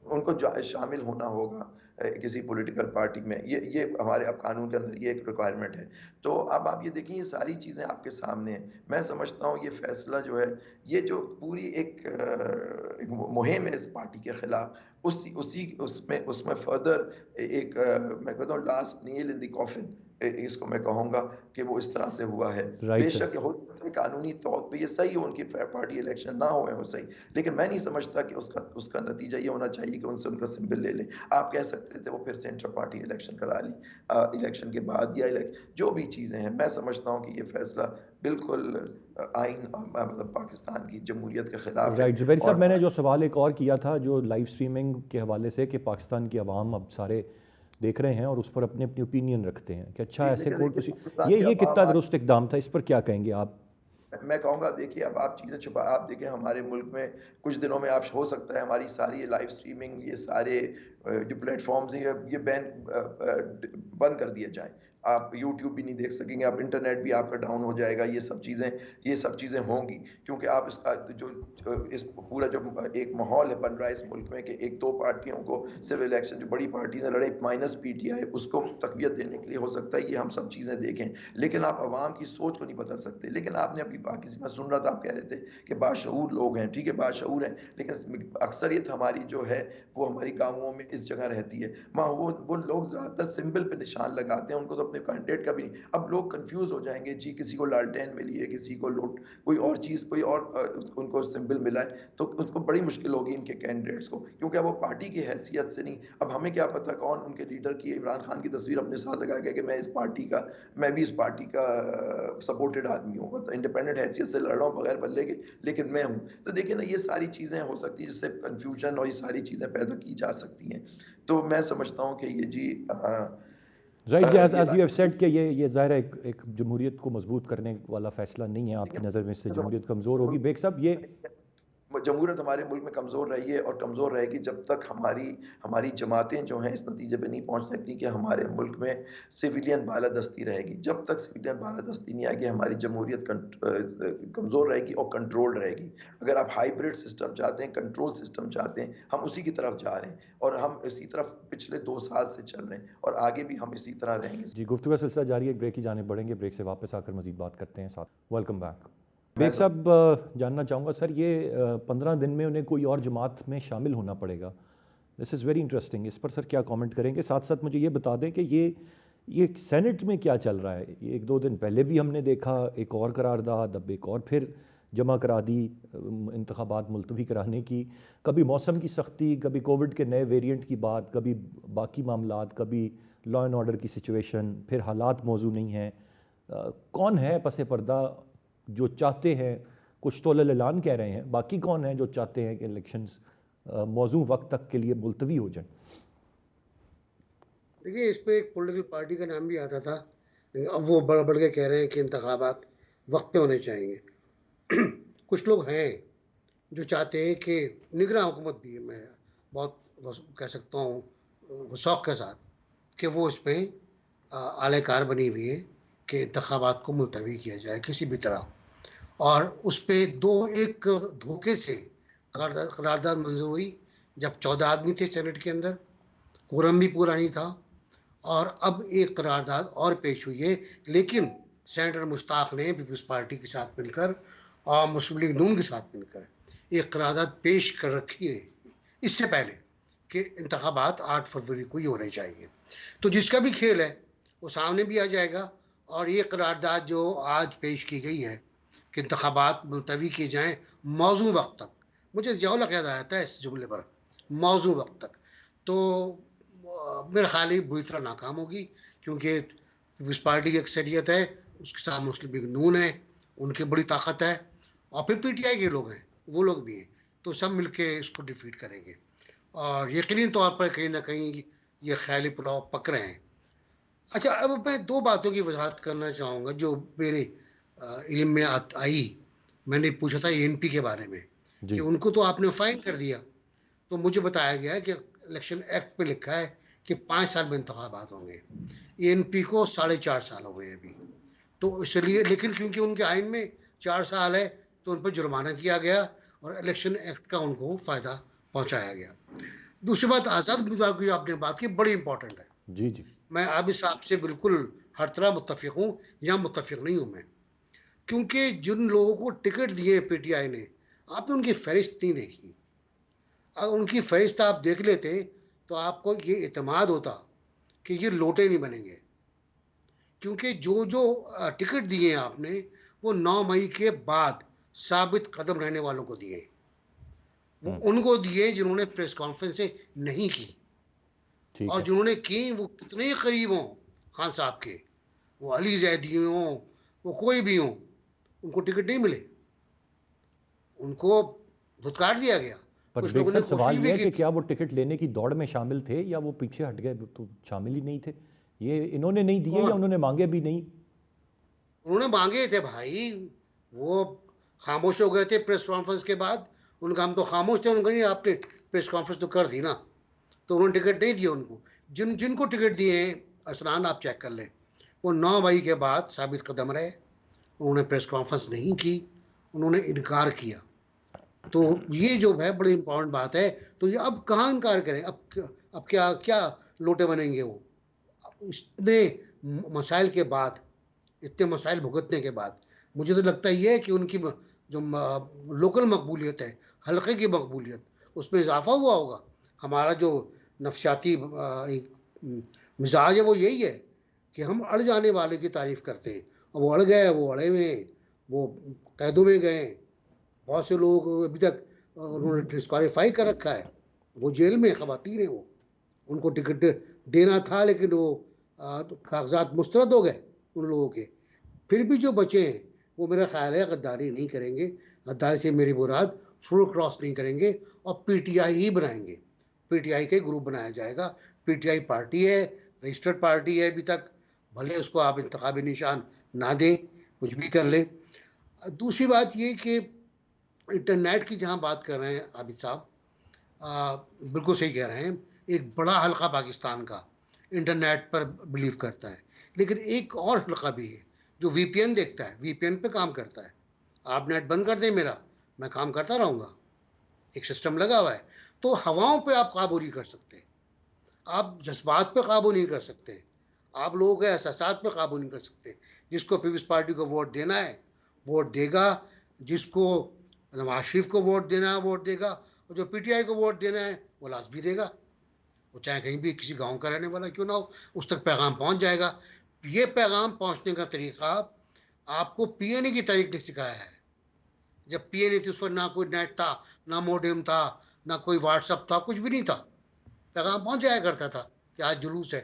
उनको शामिल होना होगा किसी पॉलिटिकल पार्टी में। ये हमारे अब कानून के अंदर ये एक रिक्वायरमेंट है। तो अब आप ये देखिए, ये सारी चीज़ें आपके सामने हैं। मैं समझता हूँ ये फैसला जो है, ये जो पूरी एक मुहिम है इस पार्टी के खिलाफ, उसमें फर्दर मैं कहता हूँ last nail in the coffin इसको मैं कहूँगा कि वो इस तरह से हुआ है। Right sir. बेशक हो सकता है कानूनी तौर पे ये सही हो, उनकी पार्टी इलेक्शन ना हुए हो सही, लेकिन मैं नहीं समझता कि उसका नतीजा ये होना चाहिए कि उनसे उनका सिंबल ले लें। आप कह सकते थे वो फिर से इंटर पार्टी इलेक्शन करा ली इलेक्शन के बाद, या जो भी चीज़ें हैं। मैं समझता हूँ कि ये फैसला बिल्कुल आइन मतलब पाकिस्तान की जमहूरियत के खिलाफ है। राइट जुबैर साहब, और मैंने जो सवाल एक और किया था जो लाइव स्ट्रीमिंग के हवाले से, कि पाकिस्तान की आवाम अब सारे देख रहे हैं और उस पर अपनी अपनी ओपिनियन रखते हैं कि अच्छा ऐसे कोर्ट ये कितना दुरुस्त इकदाम था, इस पर क्या कहेंगे आप? मैं कहूँगा देखिए, अब आप चीज़ें छुपा, आप देखिए हमारे मुल्क में कुछ दिनों में आप हो सकता है हमारी सारी लाइव स्ट्रीमिंग, ये सारे जो प्लेटफॉर्म्स हैं ये बंद कर दिए जाएं। आप यूट्यूब भी नहीं देख सकेंगे, आप इंटरनेट भी आपका डाउन हो जाएगा। ये सब चीज़ें होंगी, क्योंकि आप इस पूरा जो एक माहौल है बन रहा है इस मुल्क में कि एक दो पार्टियों को सिर्फ इलेक्शन जो बड़ी पार्टी ने लड़े माइनस पीटीआई उसको तकवियत देने के लिए हो सकता है ये हम सब चीज़ें देखें, लेकिन आप आवाम की सोच को नहीं बदल सकते। लेकिन आपने अभी मैं सुन रहा था, आप कह रहे थे कि बाशऊर लोग हैं, ठीक है बाशऊर हैं, लेकिन अक्सरियत हमारी जो है वो हमारी गाँवों में इस जगह रहती है। वहाँ वो लोग ज़्यादातर सिंबल पे निशान लगाते हैं, उनको तो अपने कैंडिडेट का भी नहीं। अब लोग कंफ्यूज हो जाएंगे, जी किसी को लालटेन मिली है, किसी को कोई और चीज़, कोई और उनको सिंबल मिला है, तो उनको बड़ी मुश्किल होगी इनके कैंडिडेट्स को, क्योंकि अब वो पार्टी की हैसियत से नहीं। अब हमें क्या पता कौन उनके लीडर की इमरान खान की तस्वीर अपने साथ लगा के कि मैं भी इस पार्टी का सपोर्टेड आदमी हूँ, मतलब इंडिपेंडेंट हैसियत से लड़ रहा हूँ बगैर बल्ले के, लेकिन मैं हूँ। तो देखिए ना, ये सारी चीज़ें हो सकती है जिससे कन्फ्यूजन और ये सारी चीज़ें पैदा की जा सकती हैं। तो मैं समझता हूँ कि ये जी right, as you have said कि ये ज़ाहिर है एक जमहूरियत को मजबूत करने वाला फैसला नहीं है आपकी नज़र में, इससे जमहूरियत कमज़ोर होगी। बेग साहब, ये जमहूरियत हमारे मुल्क में कमज़ोर रही है और कमज़ोर रहेगी जब तक हमारी जमातें जो हैं इस नतीजे पे नहीं पहुंच सकती कि हमारे मुल्क में सिविलियन बालादस्ती रहेगी। जब तक सिविलियन बालादस्ती नहीं आएगी हमारी जमहूरियत कमज़ोर रहेगी और कंट्रोल्ड रहेगी। अगर आप हाइब्रिड सिस्टम चाहते हैं, कंट्रोल सिस्टम चाहते हैं, हम उसी की तरफ जा रहे हैं और हम इसी तरफ पिछले 2 साल से चल रहे हैं और आगे भी हम इसी तरह रहेंगे। जी, गुफ्तगू का सिलसिला जारी है, ब्रेक की जानिब बढ़ेंगे, ब्रेक से वापस आकर मज़ीद बात करते हैं साथ। Welcome back. बेग साहब, जानना चाहूँगा सर, ये 15 दिन में उन्हें कोई और जमात में शामिल होना पड़ेगा। This is very interesting. इस पर सर क्या कमेंट करेंगे? साथ साथ मुझे ये बता दें कि ये सेनेट में क्या चल रहा है। ये 1-2 दिन पहले भी हमने देखा, एक और करारदाद, अब एक और फिर जमा करा दी इंतखाबात मुलतवी कराने की। कभी मौसम की सख्ती, कभी कोविड के नए वेरिएंट की बात, कभी बाकी मामलात, कभी लॉ एंड ऑर्डर की सिचुएशन, फिर हालात मौजू नहीं हैं। कौन है पसे पर्दा जो चाहते हैं, कुछ तो ऐलान कह रहे हैं, बाकी कौन है जो चाहते हैं कि इलेक्शंस मौजू वक्त तक के लिए मुलतवी हो जाए? देखिए, इस पे एक पॉलिटिकल पार्टी का नाम भी आता था, लेकिन अब वो बढ़ के कह रहे हैं कि इंतखाबात वक्त पे होने चाहिए। कुछ लोग हैं जो चाहते हैं कि निगरान हुकूमत भी है, मैं बहुत कह सकता हूँ शौक के साथ, कि वो इस पे आलेकार बनी हुई है कि इंतखाबात को मुलतवी किया जाए किसी भी तरह। और उस पे दो एक धोखे से करारदाद मंजूर हुई जब 14 आदमी थे सेनेट के अंदर, कोरम भी पूरा नहीं था। और अब एक करारदाद और पेश हुई है, लेकिन सेनेटर मुश्ताक ने पीपल्स पार्टी के साथ मिलकर और मुस्लिम लीग नून के साथ मिलकर एक करारदाद पेश कर रखी है इससे पहले कि इंतखाबात 8 फरवरी को ही होने चाहिए। तो जिसका भी खेल है वो सामने भी आ जाएगा। और ये करारदाद जो आज पेश की गई है कि इंतखाबात मुलतवी किए जाएँ मौजूद वक्त तक, मुझे ज़ियाउल हक याद आया था इस जुमले पर, मौजूद वक्त तक। तो मेरा ख्याल है बुरी तरह नाकाम होगी, क्योंकि पीपल्स पार्टी की अक्सरियत है, उसके साथ मुस्लिम लीग नून है, उनकी बड़ी ताकत है, और फिर पीटीआई के लोग हैं, वो लोग भी हैं। तो सब मिलके इसको डिफीट करेंगे और यकीनी तौर पर कहीं ना कहीं ये ख्याली पुलाव पक रहे हैं। अच्छा, अब मैं दो बातों की वजाहत करना चाहूँगा जो मेरे इल्म में आई। मैंने पूछा था एएनपी के बारे में कि जी। उनको तो आपने फाइन कर दिया, तो मुझे बताया गया है कि इलेक्शन एक्ट में लिखा है कि 5 साल में इंतखाबात होंगे। एएनपी को 4.5 साल हो गए अभी। तो इसलिए, लेकिन क्योंकि उनके आइन में 4 साल है तो उन पर जुर्माना किया गया और इलेक्शन एक्ट का उनको फ़ायदा पहुंचाया गया। दूसरी बात, आज़ाद उम्मीदवार की आपने बात की, बड़ी इंपॉर्टेंट है। जी। जी। मैं अब इस आपसे बिल्कुल हर तरह मुत्तफिक हूँ या मुत्तफिक नहीं हूँ मैं, क्योंकि जिन लोगों को टिकट दिए पीटीआई ने, आपने उनकी फहरिस्त नहीं देखी। अगर उनकी फहरिस्त आप देख लेते तो आपको ये इत्मीनान होता कि ये लोटे नहीं बनेंगे, क्योंकि जो जो टिकट दिए हैं आपने वो 9 मई के बाद साबित कदम रहने वालों को दिए। वो उनको दिए जिन्होंने प्रेस कॉन्फ्रेंसें नहीं की, ठीक और है। जिन्होंने की वो कितने करीब हों खान साहब के, वो अली जैदी हों, वो कोई भी हों, उनको टिकट नहीं मिले, उनको धुतकार दिया गया। पर कुछ बेग लोगों ने साहब, कोशिश सवाल भी यह है की कि थी। क्या वो टिकट लेने की दौड़ में शामिल थे या वो पीछे हट गए, वो तो शामिल ही नहीं थे? ये इन्होंने नहीं दिए या कौन? उन्होंने मांगे भी नहीं? उन्होंने मांगे थे भाई, वो खामोश हो गए थे प्रेस कॉन्फ्रेंस के बाद। उनका हम तो खामोश थे, उनका नहीं, आपने प्रेस कॉन्फ्रेंस तो कर दी ना, तो उन्होंने टिकट नहीं दिए उनको। जिनको टिकट दिए हैं अरसलान, आप चेक कर लें, वो 9 मई के बाद साबित कदम रहे। उन्होंने प्रेस कॉन्फ्रेंस नहीं की, उन्होंने इनकार किया। तो ये जो है बड़ी इंपॉर्टेंट बात है। तो ये अब कहाँ इनकार करें, अब क्या क्या लोटे बनेंगे वो इतने मसाइल के बाद, इतने मसाइल भुगतने के बाद। मुझे तो लगता ये है कि उनकी जो लोकल मकबूलियत है, हल्के की मकबूलियत, उसमें इजाफा हुआ होगा। हमारा जो नफसियाती एक मिजाज है वो यही है कि हम अड़ जाने वाले की तारीफ करते हैं, और वो अड़ गए, वो अड़े हुए हैं, वो कैदों में गए। बहुत से लोग अभी तक उन्होंने डिस्क्वालीफाई कर रखा है, वो जेल में खवातीन हैं, वो उनको टिकट देना था लेकिन वो कागजात मुस्तरद हो गए उन लोगों के। फिर भी जो बचे हैं वो मेरा ख्याल है गद्दारी नहीं करेंगे। गद्दारी से मेरी मुराद फुल क्रॉस नहीं करेंगे और पीटीआई ही बनाएंगे। पीटीआई के ग्रुप बनाया जाएगा। पीटीआई पार्टी है, रजिस्टर्ड पार्टी है अभी तक, भले उसको आप इंतखाबी निशान ना दें, कुछ भी कर लें। दूसरी बात ये कि इंटरनेट की जहाँ बात कर रहे हैं आबिद साहब, बिल्कुल सही कह रहे हैं। एक बड़ा हल्का पाकिस्तान का इंटरनेट पर बिलीव करता है, लेकिन एक और हल्का भी है जो वीपीएन देखता है, वीपीएन पे काम करता है। आप नेट बंद कर दें मेरा, मैं काम करता रहूँगा, एक सिस्टम लगा हुआ है। तो हवाओं पे आप काबू नहीं कर सकते, आप जज्बात पे काबू नहीं कर सकते, आप लोगों के एहसासात पे काबू नहीं कर सकते। जिसको पीपल्स पार्टी को वोट देना है वोट देगा, जिसको नवाज शरीफ को वोट देना है वोट देगा, और जो पीटीआई को वोट देना है वो लाजमी देगा, वो चाहे कहीं भी किसी गांव का रहने वाला क्यों ना हो, उस तक पैगाम पहुंच जाएगा। ये पैगाम पहुंचने का तरीका आपको पीएनए की तारीख ने सिखाया है। जब पीएनए थी उस पर ना कोई नेट था, ना मोडेम था, ना कोई व्हाट्सअप था, कुछ भी नहीं था, पैगाम पहुंच जाया करता था कि आज जुलूस है।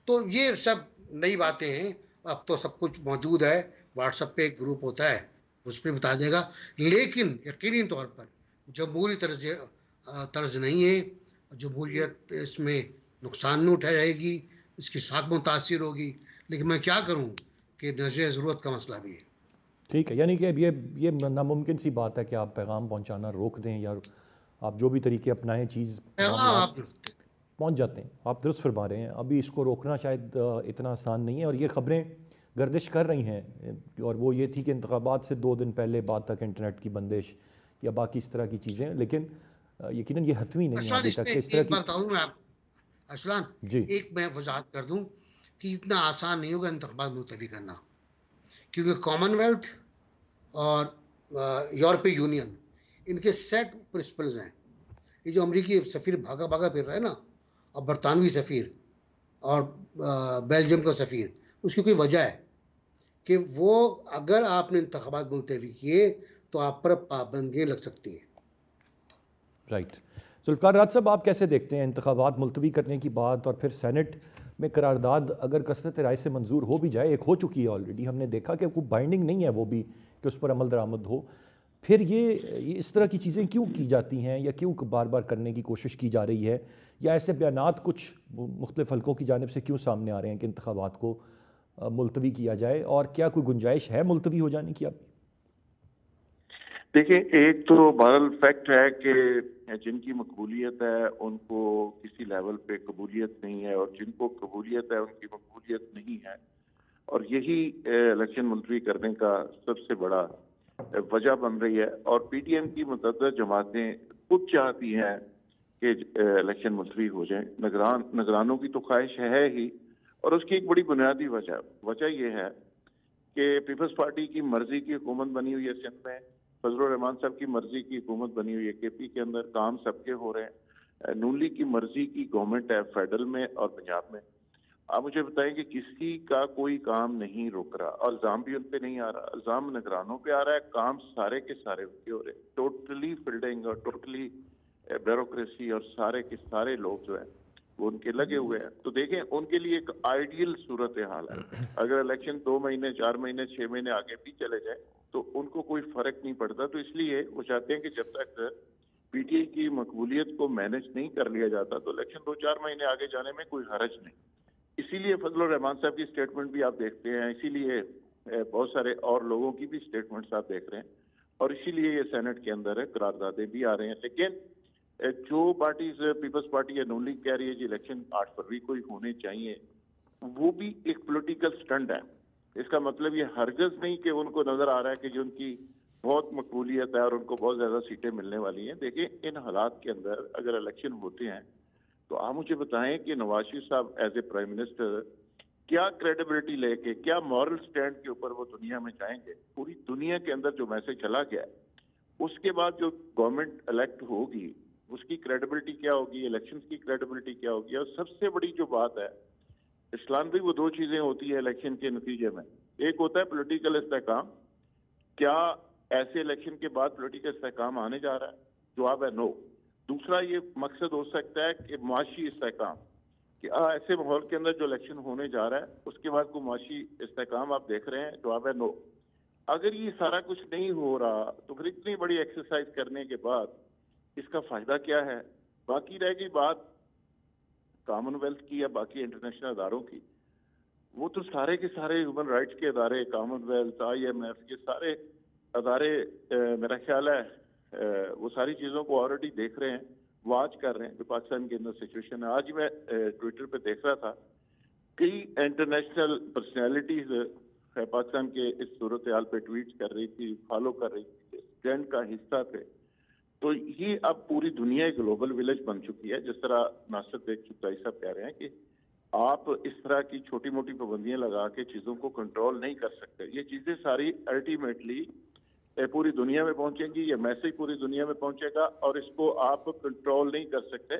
तो ये सब नई बातें हैं, अब तो सब कुछ मौजूद है। व्हाट्सएप पे एक ग्रुप होता है, उस पर बता देगा। लेकिन यकीनी तौर पर जमहूरी तर्ज नहीं है, जमहूरियत इसमें नुकसान में उठाई जाएगी, इसकी साख मुतासिर होगी। लेकिन मैं क्या करूं कि नज़र ज़रूरत का मसला भी है। ठीक है, यानी कि अब ये नामुमकिन सी बात है कि आप पैगाम पहुंचाना रोक दें या आप जो भी तरीके अपनाएं चीज़ पैगाम मामलात आप पहुंच जाते हैं। आप दुरुस्त फरमा रहे हैं, अभी इसको रोकना शायद इतना आसान नहीं है। और ये खबरें गर्दिश कर रही हैं और वो ये थी कि इंतखाबात से 2 दिन पहले बाद तक इंटरनेट की बंदिश या बाकी इस तरह की चीज़ें, लेकिन यकीनन ये हतमी नहीं है अरसलान, अभी तक इसमें कि इस तरह एक की। बात बताऊं मैं आपको। अरसलान, जी। एक मैं वजाहत कर दूं कि इतना आसान नहीं होगा इंतखाबात मुलतवी करना, क्योंकि कॉमनवेल्थ और यूरोपीय यूनियन, इनके सेट प्रिंसिपल्स हैं। ये जो अमरीकी सफीर भागा भागा फिर रहा है ना, और बरतानवी सफीर और बेल्जियम का सफीर, उसकी कोई वजह है कि वो, अगर आपने इंतखाबात मुलतवी किए तो आप पर पाबंदियां लग सकती हैं। राइट। जुल्फ़िकार राज साहब, आप कैसे देखते हैं इंतखाबात मुलतवी करने की बात, और फिर सेनेट में करारदाद अगर कसरत राय से मंजूर हो भी जाए, एक हो चुकी है ऑलरेडी, हमने देखा कि वो बाइंडिंग नहीं है वो भी कि उस पर अमल दरामद हो, फिर ये इस तरह की चीज़ें क्यों की जाती हैं या क्यों बार बार करने की कोशिश की जा रही है, या ऐसे बयानात कुछ मुख्तलिफ हलकों की जानिब से क्यों सामने आ रहे हैं कि इंतखाबात को मुलतवी किया जाए, और क्या कोई गुंजाइश है मुलतवी हो जाने की अब? देखिए, एक तो बहरहाल फैक्ट है कि जिनकी मकबूलियत है उनको किसी लेवल पे कबूलियत नहीं है, और जिनको कबूलियत है उनकी मकबूलियत नहीं है। और यही इलेक्शन मुलतवी करने का सबसे बड़ा वजह बन रही है। और पीटीएम की मुतअद्दिद जमातें खुद चाहती हैं कि इलेक्शन मुलतवी हो जाए। निगरानों की तो ख्वाहिश है ही, और उसकी एक बड़ी बुनियादी वजह यह है कि पीपल्स पार्टी की मर्जी की हुकूमत बनी हुई है सिंध में, फजलुर रहमान साहब की मर्जी की हुकूमत बनी हुई है केपी के अंदर, काम सबके हो रहे हैं। नून लीग की मर्जी की गवर्नमेंट है फेडरल में और पंजाब में। आप मुझे बताएं कि किसी का कोई काम नहीं रुक रहा, और इल्जाम भी उन पे नहीं आ रहा, इल्जाम निगरानों पे आ रहा है। काम सारे के सारे उनके हो रहे हैं, टोटली फील्डिंग और टोटली ब्यूरोक्रेसी, और सारे के सारे लोग जो है वो उनके लगे हुए हैं। तो देखें, उनके लिए एक आइडियल सूरत हाल है। अगर इलेक्शन 2 महीने, 4 महीने, 6 महीने आगे भी चले जाए तो उनको कोई फर्क नहीं पड़ता। तो इसलिए वो चाहते हैं कि जब तक पीटीआई की मकबूलियत को मैनेज नहीं कर लिया जाता तो इलेक्शन 2-4 महीने आगे जाने में कोई हर्ज नहीं। इसीलिए फजलुर रहमान साहब की स्टेटमेंट भी आप देखते हैं, इसीलिए बहुत सारे और लोगों की भी स्टेटमेंट्स आप देख रहे हैं, और इसीलिए ये सेनेट के अंदर है, करारदादे भी आ रहे हैं। लेकिन जो पार्टीज, पीपल्स पार्टी या नून लीग कह रही है कि इलेक्शन 8 फरवरी को ही होने चाहिए, वो भी एक पॉलिटिकल स्टंट है। इसका मतलब ये हरगज नहीं कि उनको नजर आ रहा है कि जो उनकी बहुत मकबूलियत है और उनको बहुत ज्यादा सीटें मिलने वाली हैं। देखिए, इन हालात के अंदर अगर इलेक्शन होते हैं तो आप मुझे बताएं कि नवाज शरीफ साहब एज ए प्राइम मिनिस्टर क्या क्रेडिबिलिटी लेके, क्या मॉरल स्टैंड के ऊपर वो दुनिया में जाएंगे। पूरी दुनिया के अंदर जो मैसेज चला गया है, उसके बाद जो गवर्नमेंट इलेक्ट होगी उसकी क्रेडिबिलिटी क्या होगी, इलेक्शंस की क्रेडिबिलिटी क्या होगी। और सबसे बड़ी जो बात है इस्लाम भी, वो 2 चीजें होती है इलेक्शन के नतीजे में। एक होता है पॉलिटिकल इस्तेहकाम, क्या ऐसे इलेक्शन के बाद पॉलिटिकल इस्तेहकाम आने जा रहा है, जवाब है नो। दूसरा ये मकसद हो सकता है कि मुआशी इस्तेहकाम, कि ऐसे माहौल के अंदर जो इलेक्शन होने जा रहा है उसके बाद को मुआशी इस्तेहकाम आप देख रहे हैं, जवाब है नो। अगर ये सारा कुछ नहीं हो रहा तो फिर इतनी बड़ी एक्सरसाइज करने के बाद इसका फायदा क्या है। बाकी रह गई बात कॉमनवेल्थ की या बाकी इंटरनेशनल अदारों की, वो तो सारे के सारे ह्यूमन राइट्स के अदारे, कॉमनवेल्थ, IMF, ये सारे अदारे मेरा ख्याल है वो सारी चीज़ों को ऑलरेडी देख रहे हैं, वॉच कर रहे हैं जो पाकिस्तान के अंदर सिचुएशन है। आज मैं ट्विटर पे देख रहा था, कई इंटरनेशनल पर्सनैलिटीज पाकिस्तान के इस सूरत हाल पे ट्वीट कर रही थी, फॉलो कर रही थी, ट्रेंड का हिस्सा थे। तो ये अब पूरी दुनिया एक ग्लोबल विलेज बन चुकी है। जिस तरह नासिर देख चुकाई साहब कह रहे हैं कि आप इस तरह की छोटी मोटी पाबंदियां लगा के चीजों को कंट्रोल नहीं कर सकते। ये चीजें सारी अल्टीमेटली पूरी दुनिया में पहुंचेंगी, ये मैसेज पूरी दुनिया में पहुंचेगा, और इसको आप कंट्रोल नहीं कर सकते।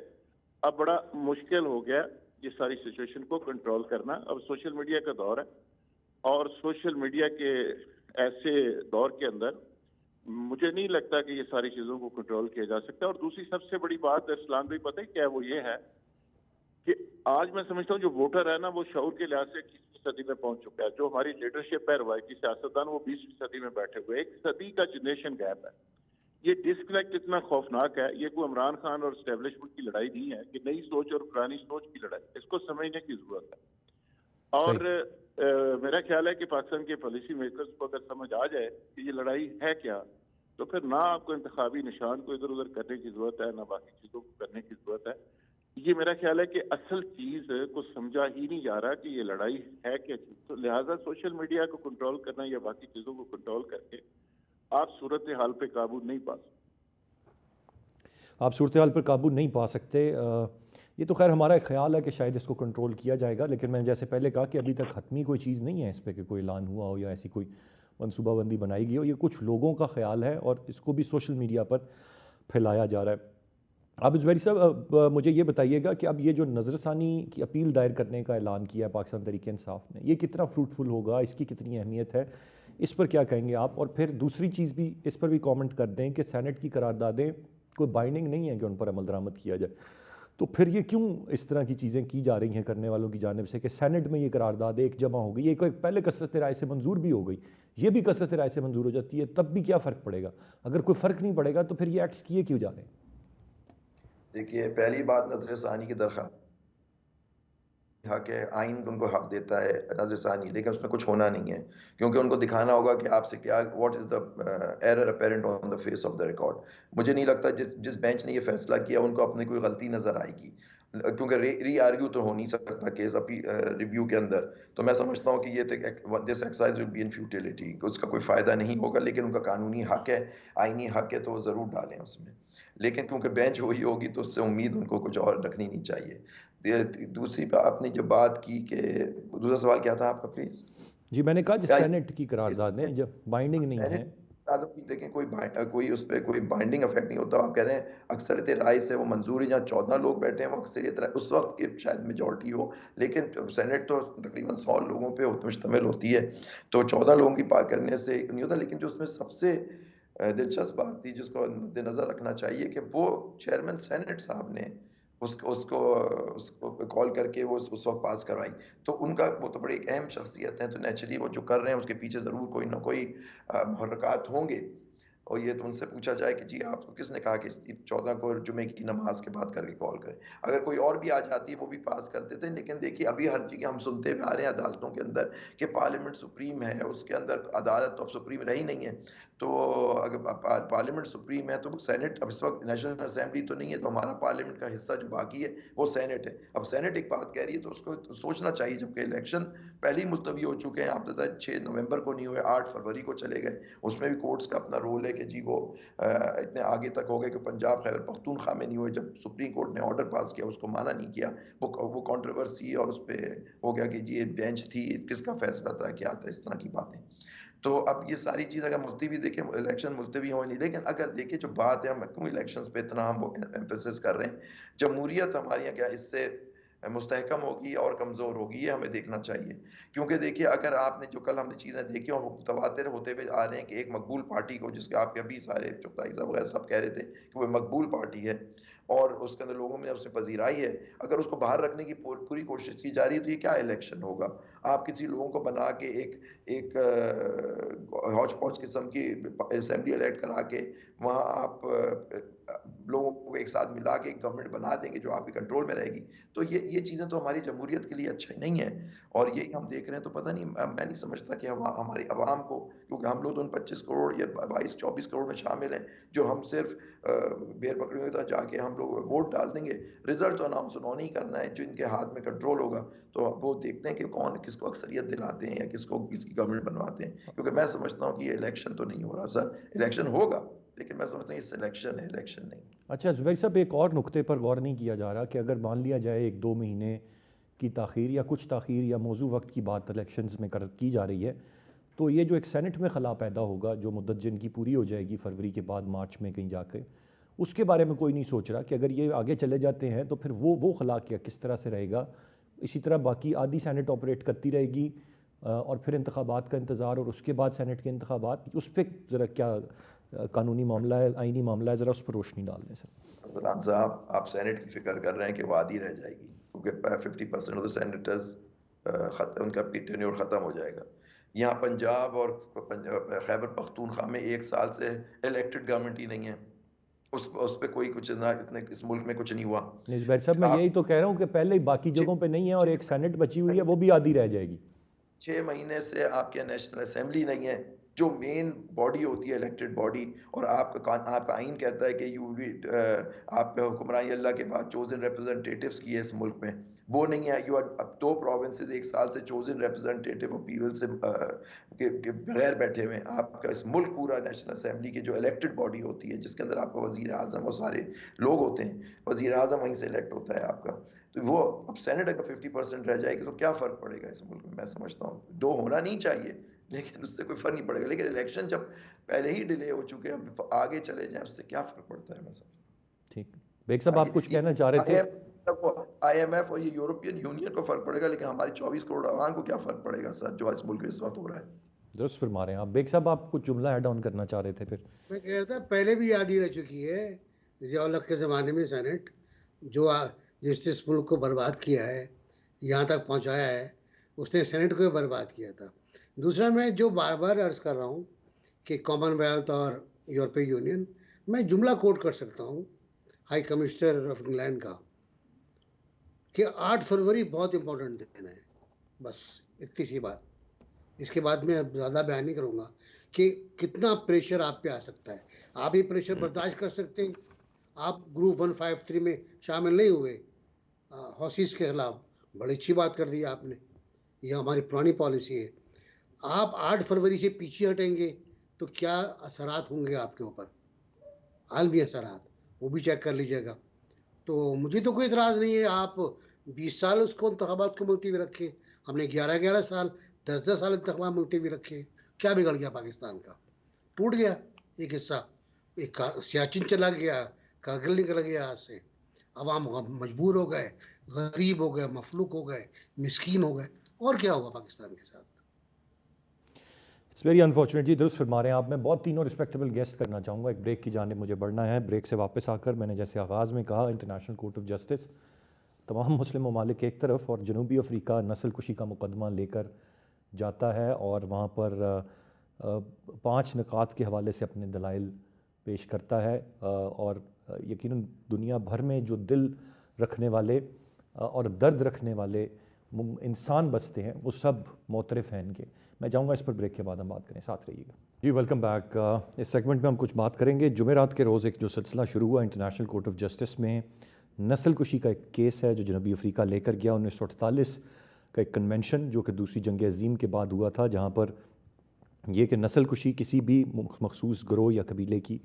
अब बड़ा मुश्किल हो गया ये सारी सिचुएशन को कंट्रोल करना। अब सोशल मीडिया का दौर है, और सोशल मीडिया के ऐसे दौर के अंदर मुझे नहीं लगता कि ये सारी चीजों को कंट्रोल किया जा सकता। और दूसरी सबसे बड़ी बात इस्लाम भी पता है क्या है, वो ये है कि आज मैं समझता हूँ जो वोटर है ना, वो शऊर के लिहाज से 21वीं सदी में पहुंच चुका है। जो हमारी लीडरशिप है, रवायती सियासतदान, वो 20वीं सदी में बैठे हुए। एक सदी का जनरेशन गैप है। ये डिस्कनेक्ट इतना खौफनाक है। ये कोई इमरान खान और स्टैब्लिशमेंट की लड़ाई नहीं है कि नई सोच और पुरानी सोच की लड़ाई, इसको समझने की जरूरत है। और मेरा ख्याल है कि पाकिस्तान के पॉलिसी मेकर्स को अगर समझ आ जाए कि ये लड़ाई है क्या, तो फिर ना आपको इंतखाबी निशान को इधर उधर करने की जरूरत है, ना बाकी चीज़ों को करने की जरूरत है। ये मेरा ख्याल है कि असल चीज़ को समझा ही नहीं जा रहा कि ये लड़ाई है क्या चीज़। तो लिहाजा सोशल मीडिया को कंट्रोल करना या बाकी चीज़ों को कंट्रोल करके आप सूरत हाल पे काबू नहीं पा सकते। आप सूरत हाल पर काबू नहीं पा सकते। ये तो खैर हमारा एक ख्याल है कि शायद इसको कंट्रोल किया जाएगा, लेकिन मैंने जैसे पहले कहा कि अभी तक हतमी कोई चीज़ नहीं है इस पर कि कोई ऐलान हुआ हो या ऐसी कोई मनसूबाबंदी बनाई गई हो। ये कुछ लोगों का ख्याल है और इसको भी सोशल मीडिया पर फैलाया जा रहा है। अब ज़ुबैरी साहब, मुझे ये बताइएगा कि अब ये जो नज़रसानी की अपील दायर करने का ऐलान किया है पाकिस्तान तहरीक इंसाफ ने, ये कितना फ्रूटफुल होगा, इसकी कितनी अहमियत है, इस पर क्या कहेंगे आप? और फिर दूसरी चीज़ भी इस पर भी कमेंट कर दें कि सेनेट की करारदादें कोई बाइंडिंग नहीं है कि उन पर अमल दरामद किया जाए, तो फिर ये क्यों इस तरह की चीज़ें की जा रही हैं करने वालों की जानिब से कि सेनेट में ये करारदाद एक जमा हो गई, ये कोई पहले कसरत राय से मंजूर भी हो गई, ये भी कसरत राय से मंजूर हो जाती है, तब भी क्या फ़र्क पड़ेगा? अगर कोई फ़र्क नहीं पड़ेगा तो फिर ये एक्ट्स किए क्यों जा रहे हैं? देखिए, पहली बात नजरसानी की दरख्वास्त हक है, आइन उनको हक देता है नजरसानी, लेकिन उसमें कुछ होना नहीं है, क्योंकि उनको दिखाना होगा कि आपसे क्या, what is the error apparent on the face of the record. मुझे नहीं लगता जिस बेंच ने ये फैसला किया उनको अपनी कोई गलती नजर आएगी, क्योंकि री आर्ग्यू तो हो नहीं सकता केस अपनी रिव्यू के अंदर। तो मैं समझता हूँ कि ये तो this exercise will be in futility, उसका कोई फायदा नहीं होगा, लेकिन उनका कानूनी हक है, आईनी हक है, तो वो जरूर डालें उसमें। लेकिन क्योंकि बेंच वही होगी तो उससे उम्मीद उनको कुछ और रखनी नहीं चाहिए। दूसरी बात आपने जो बात की कि दूसरा सवाल क्या था आपका, प्लीज? जी, मैंने कहा जो या सेनेट की करारदादें जब बाइंडिंग नहीं है। देखें, कोई उस पर कोई बाइंडिंग इफेक्ट नहीं होता। आप कह रहे हैं अक्सरियत राय से वो मंजूरी, जहाँ 14 लोग बैठे हैं वो अक्सरियत राय उस वक्त की शायद मेजोरिटी हो, लेकिन सेनेट तो तकरीबन 100 लोगों पे मुश्तमिल होती है, तो 14 लोगों की बात करने से नहीं होता। लेकिन जो उसमें सबसे दिलचस्प बात थी जिसको मद्देनजर रखना चाहिए कि वो चेयरमैन सेनेट साहब ने उसको उसको उसको कॉल करके वो उस वक्त पास करवाई। तो उनका वो तो बड़ी एक अहम शख्सियत है, तो नेचुरली वो जो कर रहे हैं उसके पीछे ज़रूर कोई ना कोई मुहर्रकात होंगे। और ये तो उनसे पूछा जाए कि जी आपको किसने कहा कि 14 को जुमे की नमाज के बाद करके कॉल करें। अगर कोई और भी आ जाती है वो भी पास कर देते हैं। लेकिन देखिए, अभी हर जगह हम सुनते हुए आ रहे हैं अदालतों के अंदर कि पार्लियामेंट सुप्रीम है, उसके अंदर अदालत तो अब सुप्रीम रही नहीं है। तो अगर पार्लियामेंट सुप्रीम है तो सेनेट, अब इस वक्त नेशनल असेंबली तो नहीं है, तो हमारा पार्लियामेंट का हिस्सा जो बाकी है वो सेनेट है। अब सेनेट एक बात कह रही है तो उसको तो सोचना चाहिए, जबकि इलेक्शन पहले ही मुलतवी हो चुके हैं। आप पता है 6 नवंबर को नहीं हुए, 8 फरवरी को चले गए। उसमें भी कोर्ट्स का अपना रोल है कि जी वो इतने आगे तक हो गए कि पंजाब खैबर पख्तूनख्वा में नहीं हुए, जब सुप्रीम कोर्ट ने ऑर्डर पास किया उसको माना नहीं किया। वो कंट्रोवर्सी और उस पर हो गया कि जी ये बेंच थी, किसका फैसला था, क्या था, इस तरह की बातें। तो अब ये सारी चीज़ अगर मुलतवी देखें, इलेक्शन मुलतवी हो नहीं, लेकिन अगर देखें जो बात है, हम क्यों इलेक्शंस पे इतना हम एम्फेसिस कर रहे हैं, जमहूरियत हमारी यहाँ क्या इससे मुस्तहकम होगी और कमज़ोर होगी, ये हमें देखना चाहिए। क्योंकि देखिए, अगर आपने जो कल हमने चीज़ें देखी और मुतवातिर होते हुए आ रहे हैं कि एक मकबूल पार्टी को, जिसके आपके अभी सारे चुगताई साहब वगैरह सब कह रहे थे कि वो मकबूल पार्टी है और उसके अंदर लोगों में उसने पजीराई है, अगर उसको बाहर रखने की पूरी कोशिश की जा रही है, तो ये क्या इलेक्शन होगा? आप किसी लोगों को बना के एक एक हौच पौच किस्म की असेंबली इलेक्ट करा के वहाँ आप लोगों को एक साथ मिला के एक गवर्नमेंट बना देंगे जो आपके कंट्रोल में रहेगी, तो ये चीज़ें तो हमारी जमहूरियत के लिए अच्छा ही नहीं है। और ये हम देख रहे हैं, तो पता नहीं, मैं नहीं समझता कि हमारी आवाम को, क्योंकि हम लोग तो उन 25 करोड़ या 22-24 करोड़ में शामिल हैं जो हम सिर्फ बेर बकरियों की तरह जाके हम लोग वोट डाल देंगे, रिजल्ट तो अनाउंस उन्होंने ही करना है जो इनके हाथ में कंट्रोल होगा। तो वो देखते हैं कि कौन किसको अक्सरियत दिलाते हैं या किसकी गवर्नमेंट बनवाते हैं। क्योंकि मैं समझता हूँ कि ये इलेक्शन तो नहीं हो रहा सर, इलेक्शन होगा लेकिन मैं समझता हूँ ये सिलेक्शन है, इलेक्शन नहीं। अच्छा ज़ुबैर साहब, एक और नुक्ते पर गौर नहीं किया जा रहा कि अगर मान लिया जाए 1-2 महीने की ताख़ीर या कुछ ताख़ीर या मौजू वक्त की बात इलेक्शंस में की जा रही है, तो ये जो एक सेनेट में खला पैदा होगा, जो मुद्दत जिनकी पूरी हो जाएगी फरवरी के बाद मार्च में कहीं जाके, उसके बारे में कोई नहीं सोच रहा कि अगर ये आगे चले जाते हैं तो फिर वो खला क्या किस तरह से रहेगा। इसी तरह बाकी आधी सेनेट ऑपरेट करती रहेगी और फिर इंतखाबात का इंतज़ार और उसके बाद सेनेट के इंतखाबात, उस पर ज़रा क्या कानूनी मामला है, आइनी मामला है, ज़रा उस पर रोशनी डाल दें सर। फजलान साहब, आप सेनेट की फिक्र कर रहे हैं कि वो आधी रह जाएगी, क्योंकि 50% ऑफ द सेनेटर्स उनका टेन्योर ख़त्म हो जाएगा। यहाँ पंजाब और खैबर पख्तूनख्वा में 1 साल से इलेक्टेड गवर्नमेंट ही नहीं है, उस पे कोई कुछ ना, इतने इस मुल्क में कुछ नहीं हुआ। ज़ुबैर साहब, मैं यही तो कह रहा हूँ कि पहले ही बाकी जगहों पे नहीं है और एक सेनेट बची हुई है, वो भी आधी रह जाएगी। 6 महीने से आपके नेशनल असेंबली नहीं है, जो मेन बॉडी होती है इलेक्टेड बॉडी, और आपका आइन कहता है कि आप हुक्मरानी अल्लाह के बाद चोजन रिप्रेजेंटेटिव्स की है इस मुल्क में, वो नहीं है। यू आर अब 2 प्रोविंसेस 1 साल से चोजन रिप्रेजेंटेटिव ऑफ पीपल से के बगैर बैठे हुए हैं। आपका इस मुल्क पूरा नेशनल असेंबली की जो इलेक्टेड बॉडी होती है, जिसके अंदर आपका वजीर आजम और सारे लोग होते हैं, वजीर आजम वहीं से इलेक्ट होता है आपका, तो वो अब सेनेट अगर 50% रह जाएगी तो क्या फ़र्क पड़ेगा इस मुल्क में? मैं समझता हूँ 2 होना नहीं चाहिए, लेकिन उससे कोई फ़र्क नहीं पड़ेगा। लेकिन इलेक्शन जब पहले ही डिले हो चुके हैं, अब आगे चले जाएं, उससे क्या फ़र्क पड़ता है? मैं समझता ठीक। बेग साहब, आप कुछ हूँ कहना चाह रहे थे? IMF और ये यूरोपियन यूनियन को फ़र्क पड़ेगा, लेकिन हमारी 24 करोड़ आवाम को क्या फ़र्क पड़ेगा सर, जो इस मुल्क में इस वक्त हो रहा है? दुरुस्त फरमा रहे हैं आप। बेग साहब, आप कुछ जुमला ऐड ऑन करना चाह रहे थे फिर? मैं कह रहा था पहले भी याद ही रह चुकी है, ज़िया-उल-हक के ज़माने में सेनेट जो जिसने इस मुल्क को बर्बाद किया है, यहाँ तक पहुँचाया है, उसने सेनेट को ही बर्बाद किया था। दूसरा, मैं जो बार बार अर्ज़ कर रहा हूँ कि कॉमनवेल्थ और यूरोपीय यूनियन, मैं जुमला कोट कर सकता हूँ हाई कमिश्नर ऑफ इंग्लैंड का, कि 8 फरवरी बहुत इंपॉर्टेंट दिन है। बस इतनी सी बात। इसके बाद मैं अब ज़्यादा बयान नहीं करूँगा कि कितना प्रेशर आप पे आ सकता है। आप ये प्रेशर बर्दाश्त कर सकते हैं। आप ग्रुप 153 में शामिल नहीं हुए हौसीस के खिलाफ, बड़ी अच्छी बात कर दी आपने, ये हमारी पुरानी पॉलिसी है। आप 8 फरवरी से पीछे हटेंगे तो क्या असरात होंगे आपके ऊपर, आलमी असरात, वो भी चेक कर लीजिएगा। तो मुझे तो कोई इतराज़ नहीं है, आप 20 साल उसको इंतखाबात को मुलतवी रखें, हमने 11-11 साल, 10-10 साल इंतखाबात मुलतवी रखे, क्या बिगड़ गया पाकिस्तान का? टूट गया एक हिस्सा, एक सियाचिन चला गया, कारगिल निकल गया हाथ से, अवाम मजबूर हो गए, गरीब हो गए, मफलूक हो गए, मिस्कीन हो गए, और क्या होगा पाकिस्तान के साथ? इट्स वेरी अनफॉर्चुनेट जी, दुरुस्त फरमा रहे हैं आप। मैं बहुत तीनों रिस्पेक्टेबल गेस्ट करना चाहूँगा। एक ब्रेक की जानिब मुझे बढ़ना है। ब्रेक से वापस आकर मैंने जैसे आगाज़ में कहा, इंटरनेशनल कोर्ट ऑफ जस्टिस तमाम मुस्लिम ममालिक एक तरफ और जनूबी अफ्रीका नस्ल कुशी का मुकदमा लेकर जाता है और वहाँ पर 5 निकात के हवाले से अपने दलाइल पेश करता है, और यकीनन दुनिया भर में जो दिल रखने वाले और दर्द रखने वाले इंसान बसते हैं, वो सब मोतरफ़ हैं इनके। मैं चाहूँगा इस पर ब्रेक के बाद हम बात करें, साथ रहिएगा जी। Welcome back. इस सेगमेंट में हम कुछ बात करेंगे। जुमेरात के रोज़ एक जो सिलसिला शुरू हुआ इंटरनेशनल कोर्ट ऑफ जस्टिस में, नस्ल कुशी का एक केस है जो जनूबी अफ्रीका लेकर गया 1948 का एक कन्वेंशन, जो कि दूसरी जंग अज़ीम के बाद हुआ था, जहाँ पर यह कि नस्ल कुशी किसी भी मखसूस ग्रोह या कबीले की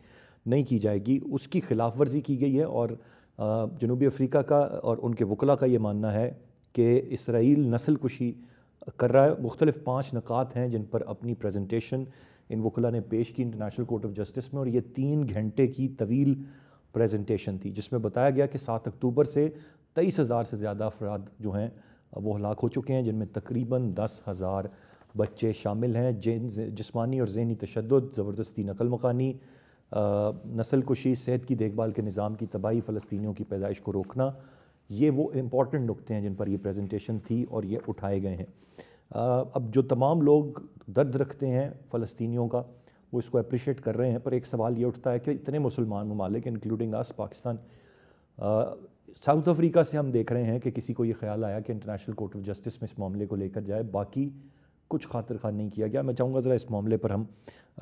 नहीं की जाएगी, उसकी खिलाफ वर्जी की गई है। और जनूबी अफ्रीका का और उनके वकला का ये मानना है कि इसराइल नस्ल कुशी कर रहा है। मुख्तलिफ 5 निकात हैं जिन पर अपनी प्रेजेंटेशन इन वकला ने पेश की इंटरनेशनल कोर्ट ऑफ जस्टिस में, और ये 3 घंटे की तवील प्रेजेंटेशन थी, जिसमें बताया गया कि 7 अक्टूबर से 23,000 से ज़्यादा अफराद जो हैं वो हलाक हो चुके हैं, जिनमें तकरीबन 10,000 बच्चे शामिल हैं। जिस्मानी और ज़हनी तशद्दुद, ज़बरदस्ती नकल मकानी, नस्ल कुशी, सेहत की देखभाल के निज़ाम की तबाही, फ़लस्तीनियों की पैदाइश को रोकना, ये वो इम्पॉर्टेंट नुक्ते हैं जिन पर ये प्रेजेंटेशन थी और ये उठाए गए हैं। अब जो तमाम लोग दर्द रखते हैं फ़लस्तीनियों का, वो इसको अप्रिशिएट कर रहे हैं, पर एक सवाल ये उठता है कि इतने मुसलमान ममालिक इंक्लूडिंग अस पाकिस्तान, साउथ अफ्रीका से हम देख रहे हैं कि किसी को ये ख्याल आया कि इंटरनेशनल कोर्ट ऑफ जस्टिस में इस मामले को लेकर जाए, बाकी कुछ खातिर खान नहीं किया गया। मैं चाहूँगा ज़रा इस मामले पर हम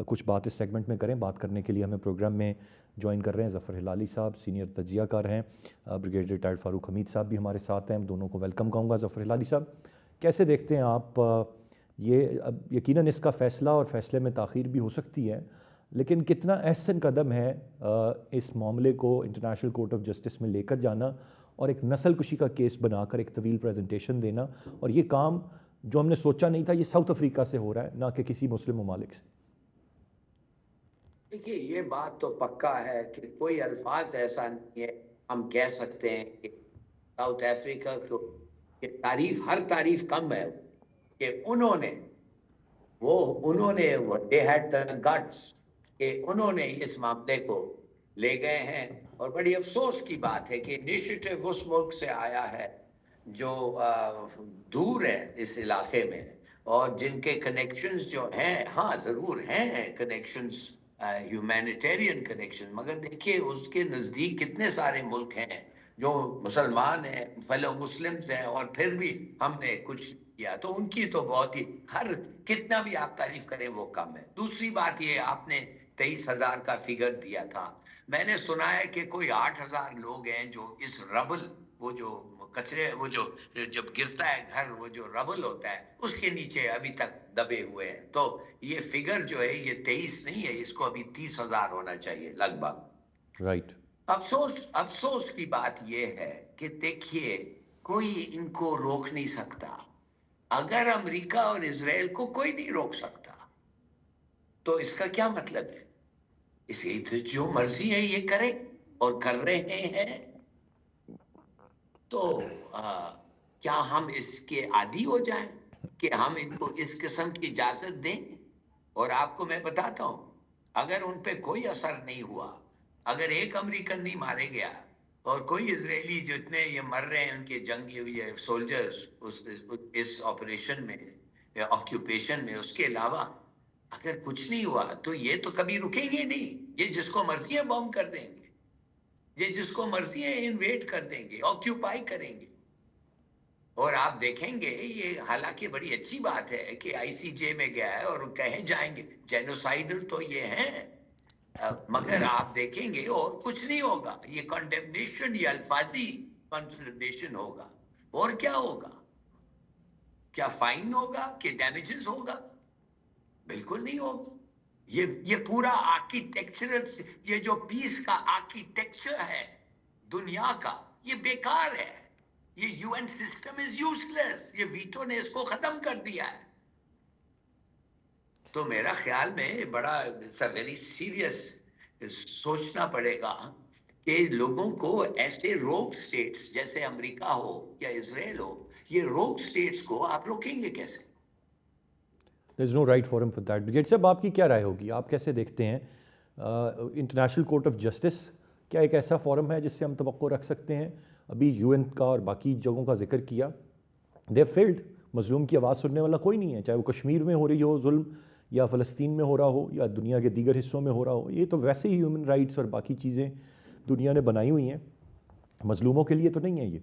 कुछ बात इस सेगमेंट में करें। बात करने के लिए हमें प्रोग्राम में ज्वाइन कर रहे हैं ज़फ़र हिलाली साहब, सीनियर तजियाकार हैं। ब्रिगेडियर रिटायर्ड फ़ारूक हमीद साहब भी हमारे साथ हैं। दोनों को वेलकम कहूँगा। ज़फ़र हिलाली साहब, कैसे देखते हैं आप ये? अब यकीनन इसका फ़ैसला और फ़ैसले में ताख़ीर भी हो सकती है, लेकिन कितना अहसन कदम है इस मामले को इंटरनेशनल कोर्ट ऑफ जस्टिस में लेकर जाना और एक नस्ल कुशी का केस बनाकर एक तवील प्रेजेंटेशन देना, और ये काम जो हमने सोचा नहीं था, ये साउथ अफ्रीका से हो रहा है, ना कि किसी मुस्लिम ममालिक से। देखिए, ये बात तो पक्का है कि कोई अल्फाज ऐसा नहीं है हम कह सकते हैं कि साउथ अफ्रीका को तारीफ, हर तारीफ कम है कि उन्होंने दे हैड द गट्स कि उन्होंने इस मामले को ले गए हैं। और बड़ी अफसोस की बात है कि इनिशिएटिव उस मुल्क से आया है जो दूर है इस इलाके में, और जिनके कनेक्शंस जो हैं, हाँ ज़रूर हैं कनेक्शंस, ह्यूमैनिटेरियन कनेक्शन, मगर देखिए उसके नज़दीक कितने सारे मुल्क हैं जो मुसलमान हैं, फेलो मुस्लिम्स हैं, और फिर भी हमने कुछ किया, तो उनकी तो बहुत ही, हर कितना भी आप तारीफ करें वो कम है। दूसरी बात ये, आपने 23,000 का फिगर दिया था, मैंने सुना है कि कोई 8,000 लोग हैं जो इस रबल, वो जो कचरे, वो जो जब गिरता है घर, वो जो रबल होता है उसके नीचे अभी तक दबे हुए हैं। तो ये फिगर जो है ये 23 नहीं है, इसको अभी 30,000 होना चाहिए लगभग। राइट। अफसोस की बात यह है कि देखिए, कोई इनको रोक नहीं सकता। अगर अमेरिका और इजराइल को कोई नहीं रोक सकता तो इसका क्या मतलब है? इसे तो जो मर्जी है ये करें और कर रहे हैं। तो क्या हम इसके आदी हो जाएं कि हम इनको इस किस्म की इजाजत दें? और आपको मैं बताता हूं, अगर उन पे कोई असर नहीं हुआ, अगर एक अमेरिकन नहीं मारे गया और कोई इजरायली जितने ये मर रहे हैं उनके जंगी ये सोल्जर्स इस ऑपरेशन में, ऑक्यूपेशन में, उसके अलावा अगर कुछ नहीं हुआ तो ये तो कभी रुकेंगे नहीं। ये जिसको मर्जी है बॉम्ब कर देंगे, ये जिसको मर्जी है इन्वेड कर देंगे, ऑक्यूपाई करेंगे। और आप देखेंगे, ये हालांकि बड़ी अच्छी बात है कि आईसीजे में गया है और कहे जाएंगे जेनोसाइडल तो ये हैं, मगर आप देखेंगे और कुछ नहीं होगा। ये कंडेमनेशन, ये अल्फाजी कंडेमनेशन होगा। और क्या होगा? क्या फाइन होगा कि डैमेजेस होगा? बिल्कुल नहीं होगा। ये पूरा आर्किटेक्चरल, ये जो पीस का आर्किटेक्चर है दुनिया का, ये बेकार है। ये यूएन सिस्टम इज यूजलेस। ये वीटो ने इसको खत्म कर दिया है। तो मेरा ख्याल में बड़ा वेरी सीरियस सोचना पड़ेगा कि लोगों को ऐसे रोग स्टेट्स जैसे अमेरिका हो या इजराइल हो, ये रोग स्टेट्स को आप रोकेंगे कैसे? There is no right forum for that. Brigade साहब, आपकी क्या राय होगी? आप कैसे देखते हैं इंटरनेशनल कोर्ट ऑफ जस्टिस क्या एक ऐसा फोरम है जिससे हम तवक्को रख सकते हैं? अभी यूएन का और बाकी जगहों का जिक्र किया, दे फेल्ड। मजलूम की आवाज़ सुनने वाला कोई नहीं है, चाहे वो कश्मीर में हो रही हो जुल्म, या फ़लस्तीन में हो रहा हो, या दुनिया के दीगर हिस्सों में हो रहा हो। ये तो वैसे ही ह्यूमन राइट्स और बाकी चीज़ें दुनिया ने बनाई हुई हैं, मजलूमों के लिए तो नहीं है ये।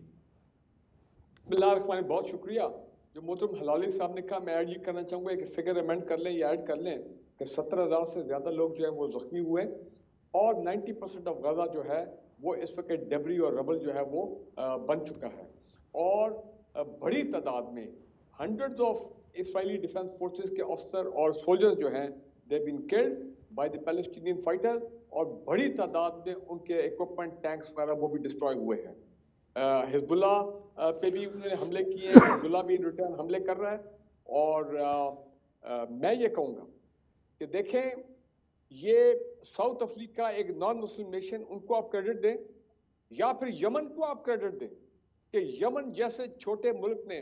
बिस्मिल्लाह, बहुत शुक्रिया। जो मोहतरम हलाली साहब ने कहा, मैं ऐड ये करना चाहूँगा कि फिगर अमेंड कर लें या ऐड कर लें कि 17,000 से ज़्यादा लोग जो है वो ज़ख्मी हुए और 90% ऑफ गजा जो है वो इस वक्त डेबरी और रबल जो है वो बन चुका है। और बड़ी तादाद में hundreds of Israeli defence forces के ऑफिसर और सोल्जर्स जो हैं they been killed by the Palestinian fighter, और बड़ी तादाद में उनके इक्विपमेंट, टैंक्स वगैरह वो भी डिस्ट्रॉय हुए हैं। हिजबुल्ला पे भी उन्होंने हमले किए, हिजबुल्ला भी इन रिटर्न हमले कर रहा है। और मैं ये कहूँगा कि देखें, ये साउथ अफ्रीका एक नॉन मुस्लिम नेशन, उनको आप क्रेडिट दें या फिर यमन को आप क्रेडिट दें कि यमन जैसे छोटे मुल्क ने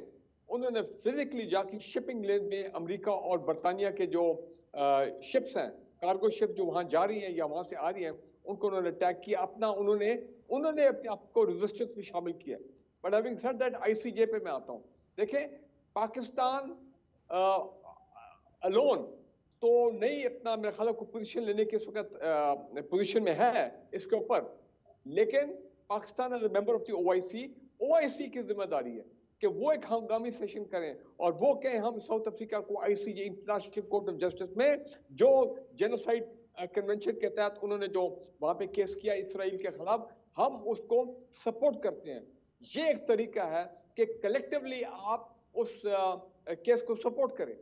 उन्होंने फिजिकली जाके शिपिंग लेन में अमेरिका और बरतानिया के जो शिप्स हैं, कार्गो शिप जो वहाँ जा रही हैं या वहाँ से आ रही हैं, उनको उन्होंने अटैक किया। अपना उन्होंने अपने आप को रेजिस्टेंस में शामिल किया। But having said that, ICJ पे मैं आता हूँ। देखें, पाकिस्तान अलोन तो नहीं अपना मेरे ख्याल को पोजीशन लेने के इस वक्त पोजीशन में है इसके ऊपर, लेकिन Pakistan as a member of the OIC की जिम्मेदारी है कि वो एक हंगामी सेशन करें और वो कहें हम साउथ अफ्रीका को ICJ, international court of justice में जो जेनोसाइड कन्वेंशन के तहत उन्होंने जो वहां पे केस किया इसराइल के खिलाफ, हम उसको सपोर्ट करते हैं। ये एक तरीका है कि कलेक्टिवली आप उस केस को सपोर्ट करें।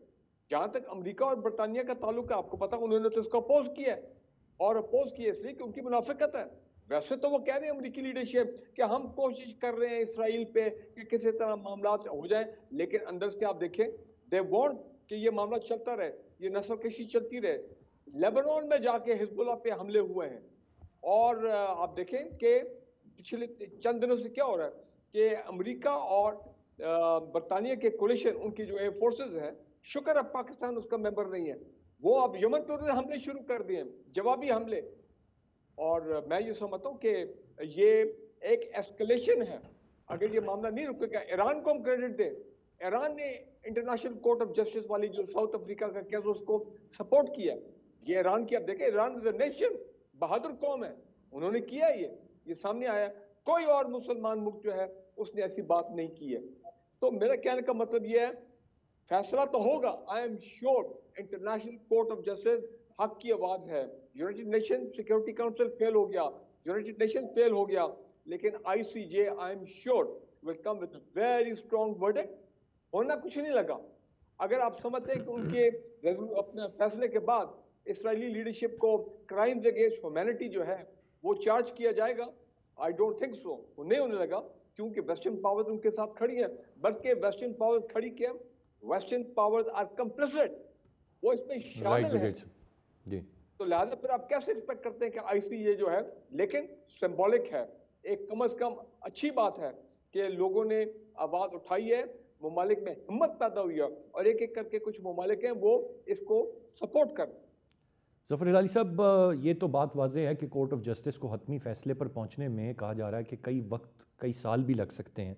जहां तक अमेरिका और बरतानिया का ताल्लुक है, आपको पता उन्होंने तो इसको अपोज किया है, और अपोज किया इसलिए कि उनकी मुनाफिकत है। वैसे तो वो कह रहे हैं अमेरिकी लीडरशिप कि हम कोशिश कर रहे हैं इसराइल पे कि किसी तरह मामला हो जाए, लेकिन अंदर से आप देखें दे वांट कि ये मामला चलता रहे, ये नस्लकशी चलती रहे। लेबनान में जाके हिजबुल्ला पे हमले हुए हैं, और आप देखें कि पिछले चंद दिनों से क्या हो रहा है कि अमेरिका और बरतानिया के कोलिशन, उनकी जो फोर्सेज हैं, शुक्र है पाकिस्तान उसका मेंबर नहीं है, वो अब यमन पर हमले शुरू कर दिए, जवाबी हमले। और मैं ये समझता हूँ कि ये एक एस्केलेशन है। अगर ये मामला नहीं रुकेगा, ईरान को हम क्रेडिट दें, ईरान ने इंटरनेशनल कोर्ट ऑफ जस्टिस वाली जो साउथ अफ्रीका का केस उसको सपोर्ट किया। ये ईरान की, आप देखें, ईरान इज अ नेशन, बहादुर कौम है, उन्होंने किया ये सामने आया। कोई और मुसलमान मुल्क जो है उसने ऐसी बात नहीं की है। तो मेरा कहने का मतलब ये है फैसला तो होगा, I am sure. International court of justice हक की आवाज है। United nation security council fail हो गया, यूनाइटेड नेशन फेल हो गया, लेकिन ICJ I am sure will come with very strong verdict. होना कुछ नहीं लगा। अगर आप समझते हैं कि उनके अपने फैसले के बाद इसराइली लीडरशिप को क्राइम्स अगेंस्ट ह्यूमैनिटी जो है वो चार्ज किया जाएगा, आई डोंट थिंक सो। वो नहीं होने लगा, क्योंकि वेस्टर्न पावर्स उनके साथ खड़ी है। बल्कि वेस्टर्न पावर्स खड़ी क्या, वेस्टर्न पावर्स आर कंप्लिसिट, वो इसमें राइट शामिल है। ब्रिगेड जी। तो लिहाजा फिर आप कैसे एक्सपेक्ट करते हैं कि आईसीजे जो है, लेकिन सिंबॉलिक है। एक कम से कम अच्छी बात है कि लोगों ने आवाज उठाई है, ममालिक में हिम्मत पैदा हुई है, और एक एक करके कुछ ममालिक हैं वो इसको सपोर्ट कर। ज़फ़र हिलाली साहब, ये तो बात वाज़ेह है कि कोर्ट ऑफ जस्टिस को हतमी फ़ैसले पर पहुंचने में कहा जा रहा है कि कई साल भी लग सकते हैं,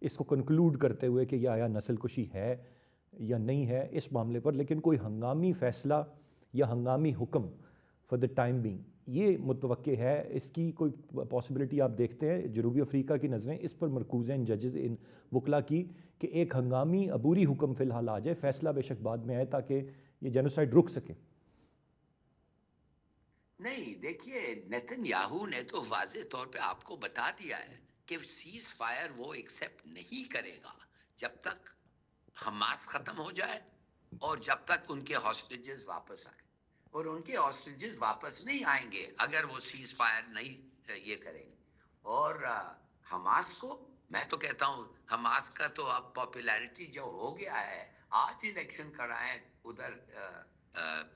इसको कंक्लूड करते हुए कि यह आया नस्लकुशी है या नहीं है इस मामले पर। लेकिन कोई हंगामी फ़ैसला या हंगामी हुक्म फॉर द टाइम बीइंग ये मुतवक्के है, इसकी कोई पॉसिबिलिटी आप देखते हैं? जनूबी अफ्रीका की नज़रें इस पर मरकूज़ हैं, इन जजेस, इन वकला की, कि एक हंगामी अबूरी हुक्म फ़िलहाल आ जाए, फ़ैसला बेशक बाद में आए, ताकि ये जेनोसाइड रुक सके। नहीं, देखिए, नेतन्याहू ने तो वाज़े तौर पे आपको बता दिया है कि सीज फायर वो एक्सेप्ट नहीं करेगा जब तक हमास खत्म हो जाए और जब तक उनके हॉस्टेजेस वापस आए। और उनके हॉस्टेजेस वापस नहीं आएंगे अगर वो सीज फायर नहीं ये करेंगे। और हमास को, मैं तो कहता हूँ हमास का तो अब पॉपुलैरिटी जो हो गया है, आज इलेक्शन कराएं उधर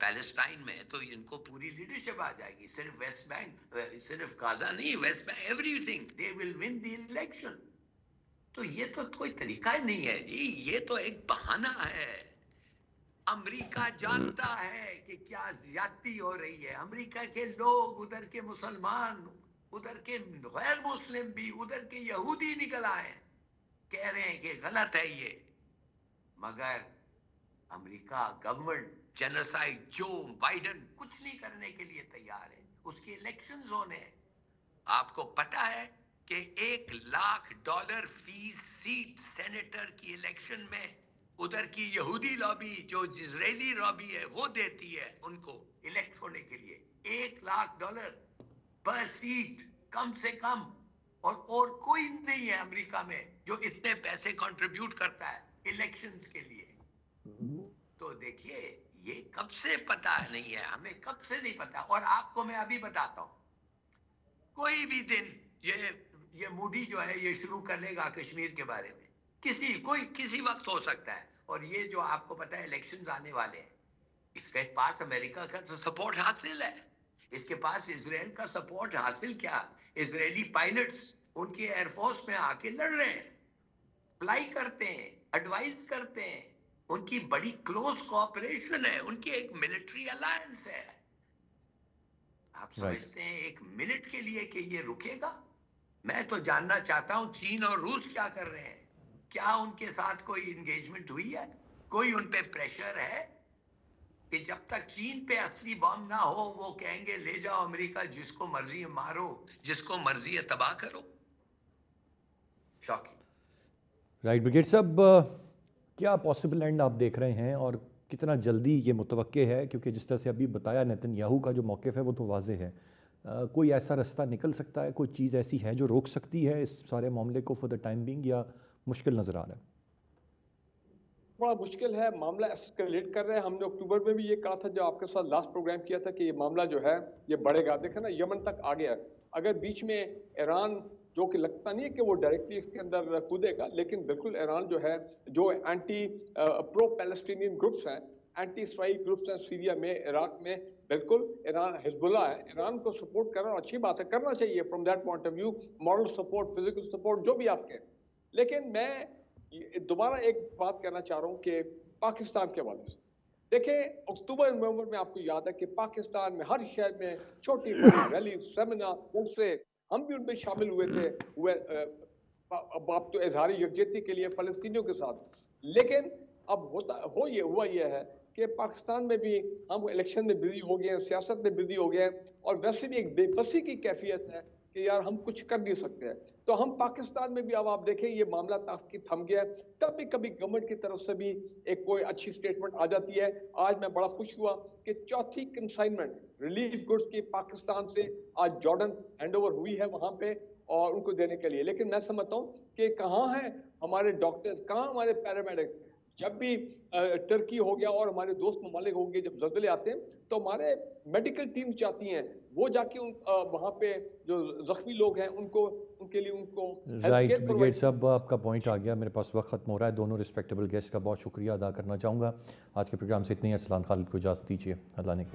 पैलेस्टाइन में तो इनको पूरी लीडरशिप आ जाएगी। सिर्फ वेस्ट बैंक, सिर्फ गाजा नहीं, West Bank, everything, they will win the election. तो ये तो कोई तरीका ही नहीं है जी, ये तो एक बहाना है। अमेरिका जानता है कि क्या ज्यादती हो रही है। अमेरिका के लोग, उधर के मुसलमान, उधर के गैर मुस्लिम भी, उधर के यहूदी निकल आए, कह रहे हैं कि गलत है ये। मगर America government, genocide, Joe Biden कुछ नहीं करने के लिए तैयार है। उसके इलेक्शंस होने हैं। आपको पता है कि $1 लाख फीस सीट सेनेटर की इलेक्शन में उधर की यहूदी लॉबी, जो इजरायली लॉबी है, वो देती है उनको इलेक्ट होने के लिए $1 लाख पर सीट, कम से कम। और कोई नहीं है अमेरिका में जो इतने पैसे कंट्रीब्यूट करता है इलेक्शंस के लिए। तो देखिए, ये कब से पता नहीं है हमें, कब से नहीं पता। और आपको मैं अभी बताता हूं, कोई भी दिन ये मूडी जो है ये शुरू कर लेगा कश्मीर के बारे में, किसी वक्त हो सकता है। और ये जो आपको पता है इलेक्शंस आने वाले हैं, इसके पास अमेरिका का तो सपोर्ट हासिल है, इसके पास इजराइल का सपोर्ट हासिल। क्या इजरायली पायलट्स उनके एयरफोर्स में आके लड़ रहे हैं, फ्लाई करते हैं, एडवाइस करते हैं, उनकी बड़ी क्लोज कोऑपरेशन है, उनकी एक मिलिट्री अलायंस है। आप समझते हैं एक मिनट के लिए कि ये रुकेगा? मैं तो जानना चाहता हूं चीन और रूस क्या कर रहे हैं, क्या उनके साथ कोई एंगेजमेंट हुई है, कोई उन पे प्रेशर है कि जब तक चीन पे असली बॉम्ब ना हो वो कहेंगे ले जाओ अमेरिका, जिसको मर्जी है मारो, जिसको मर्जी है तबाह करो। शॉकिंग। राइट ब्रिगेड साहब, क्या पॉसिबल एंड आप देख रहे हैं और कितना जल्दी ये मुतवक्के है? क्योंकि जिस तरह से अभी बताया नेतन्याहू का जो मौक़िफ़ है वो तो वाज़े है, कोई ऐसा रास्ता निकल सकता है, कोई चीज़ ऐसी है जो रोक सकती है इस सारे मामले को फॉर द टाइम बीइंग, या मुश्किल नज़र आ रहा है? बड़ा मुश्किल है, मामला एस्केलेट कर रहे हैं। हमने अक्टूबर में भी ये कहा था जब आपके साथ लास्ट प्रोग्राम किया था कि ये मामला जो है ये बढ़ेगा। देखें ना, यमन तक आ गया। अगर बीच में ईरान, जो कि लगता नहीं है कि वो डायरेक्टली इसके अंदर कूदेगा, लेकिन बिल्कुल ईरान जो है, जो एंटी प्रो पैलेस्टीनियन ग्रुप्स हैं, एंटी इसराइल ग्रुप्स हैं सीरिया में, इराक में, बिल्कुल ईरान, हिजबुल्लाह है, ईरान को सपोर्ट करना अच्छी बात है, करना चाहिए from that point of view, moral support, physical support, जो भी आपके। लेकिन मैं दोबारा एक बात कहना चाह रहा हूं कि पाकिस्तान के हवाले से देखें, अक्टूबर नवंबर में आपको याद है कि पाकिस्तान में हर शहर में छोटी बड़ी रैली, सेमिनार, उससे हम भी उनमें शामिल हुए थे, अब आप तो इजहारी यकजहती के लिए फलस्तीनियों के साथ। लेकिन अब हुआ ये है कि पाकिस्तान में भी हम इलेक्शन में बिजी हो गए हैं, सियासत में बिजी हो गए हैं, और वैसे भी एक बेबसी की कैफियत है कि यार हम कुछ कर नहीं सकते हैं। तो हम पाकिस्तान में भी अब आप देखें ये मामला ताकि थम गया, तब भी कभी गवर्नमेंट की तरफ से भी एक कोई अच्छी स्टेटमेंट आ जाती है। आज मैं बड़ा खुश हुआ कि चौथी कंसाइनमेंट रिलीफ गुड्स की पाकिस्तान से आज जॉर्डन हैंडओवर हुई है वहां पे और उनको देने के लिए। लेकिन मैं समझता हूँ कि कहाँ हैं हमारे डॉक्टर्स, कहाँ हमारे पैरामेडिक। जब भी टर्की हो गया और हमारे दोस्त ममालिक हो गए, जब जल्जले आते हैं तो हमारे मेडिकल टीम चाहती हैं वो जाके वहाँ पे जो जख्मी लोग हैं उनको उनके लिए उनको राइट ब्रिगेड साहब, आपका पॉइंट आ गया। मेरे पास वक्त ख़त्म हो रहा है। दोनों रिस्पेक्टेबल गेस्ट का बहुत शुक्रिया अदा करना चाहूँगा। आज के प्रोग्राम से इतनी ही। अरसलान खालिद को इजाज़त दीजिए। अल्लाह ने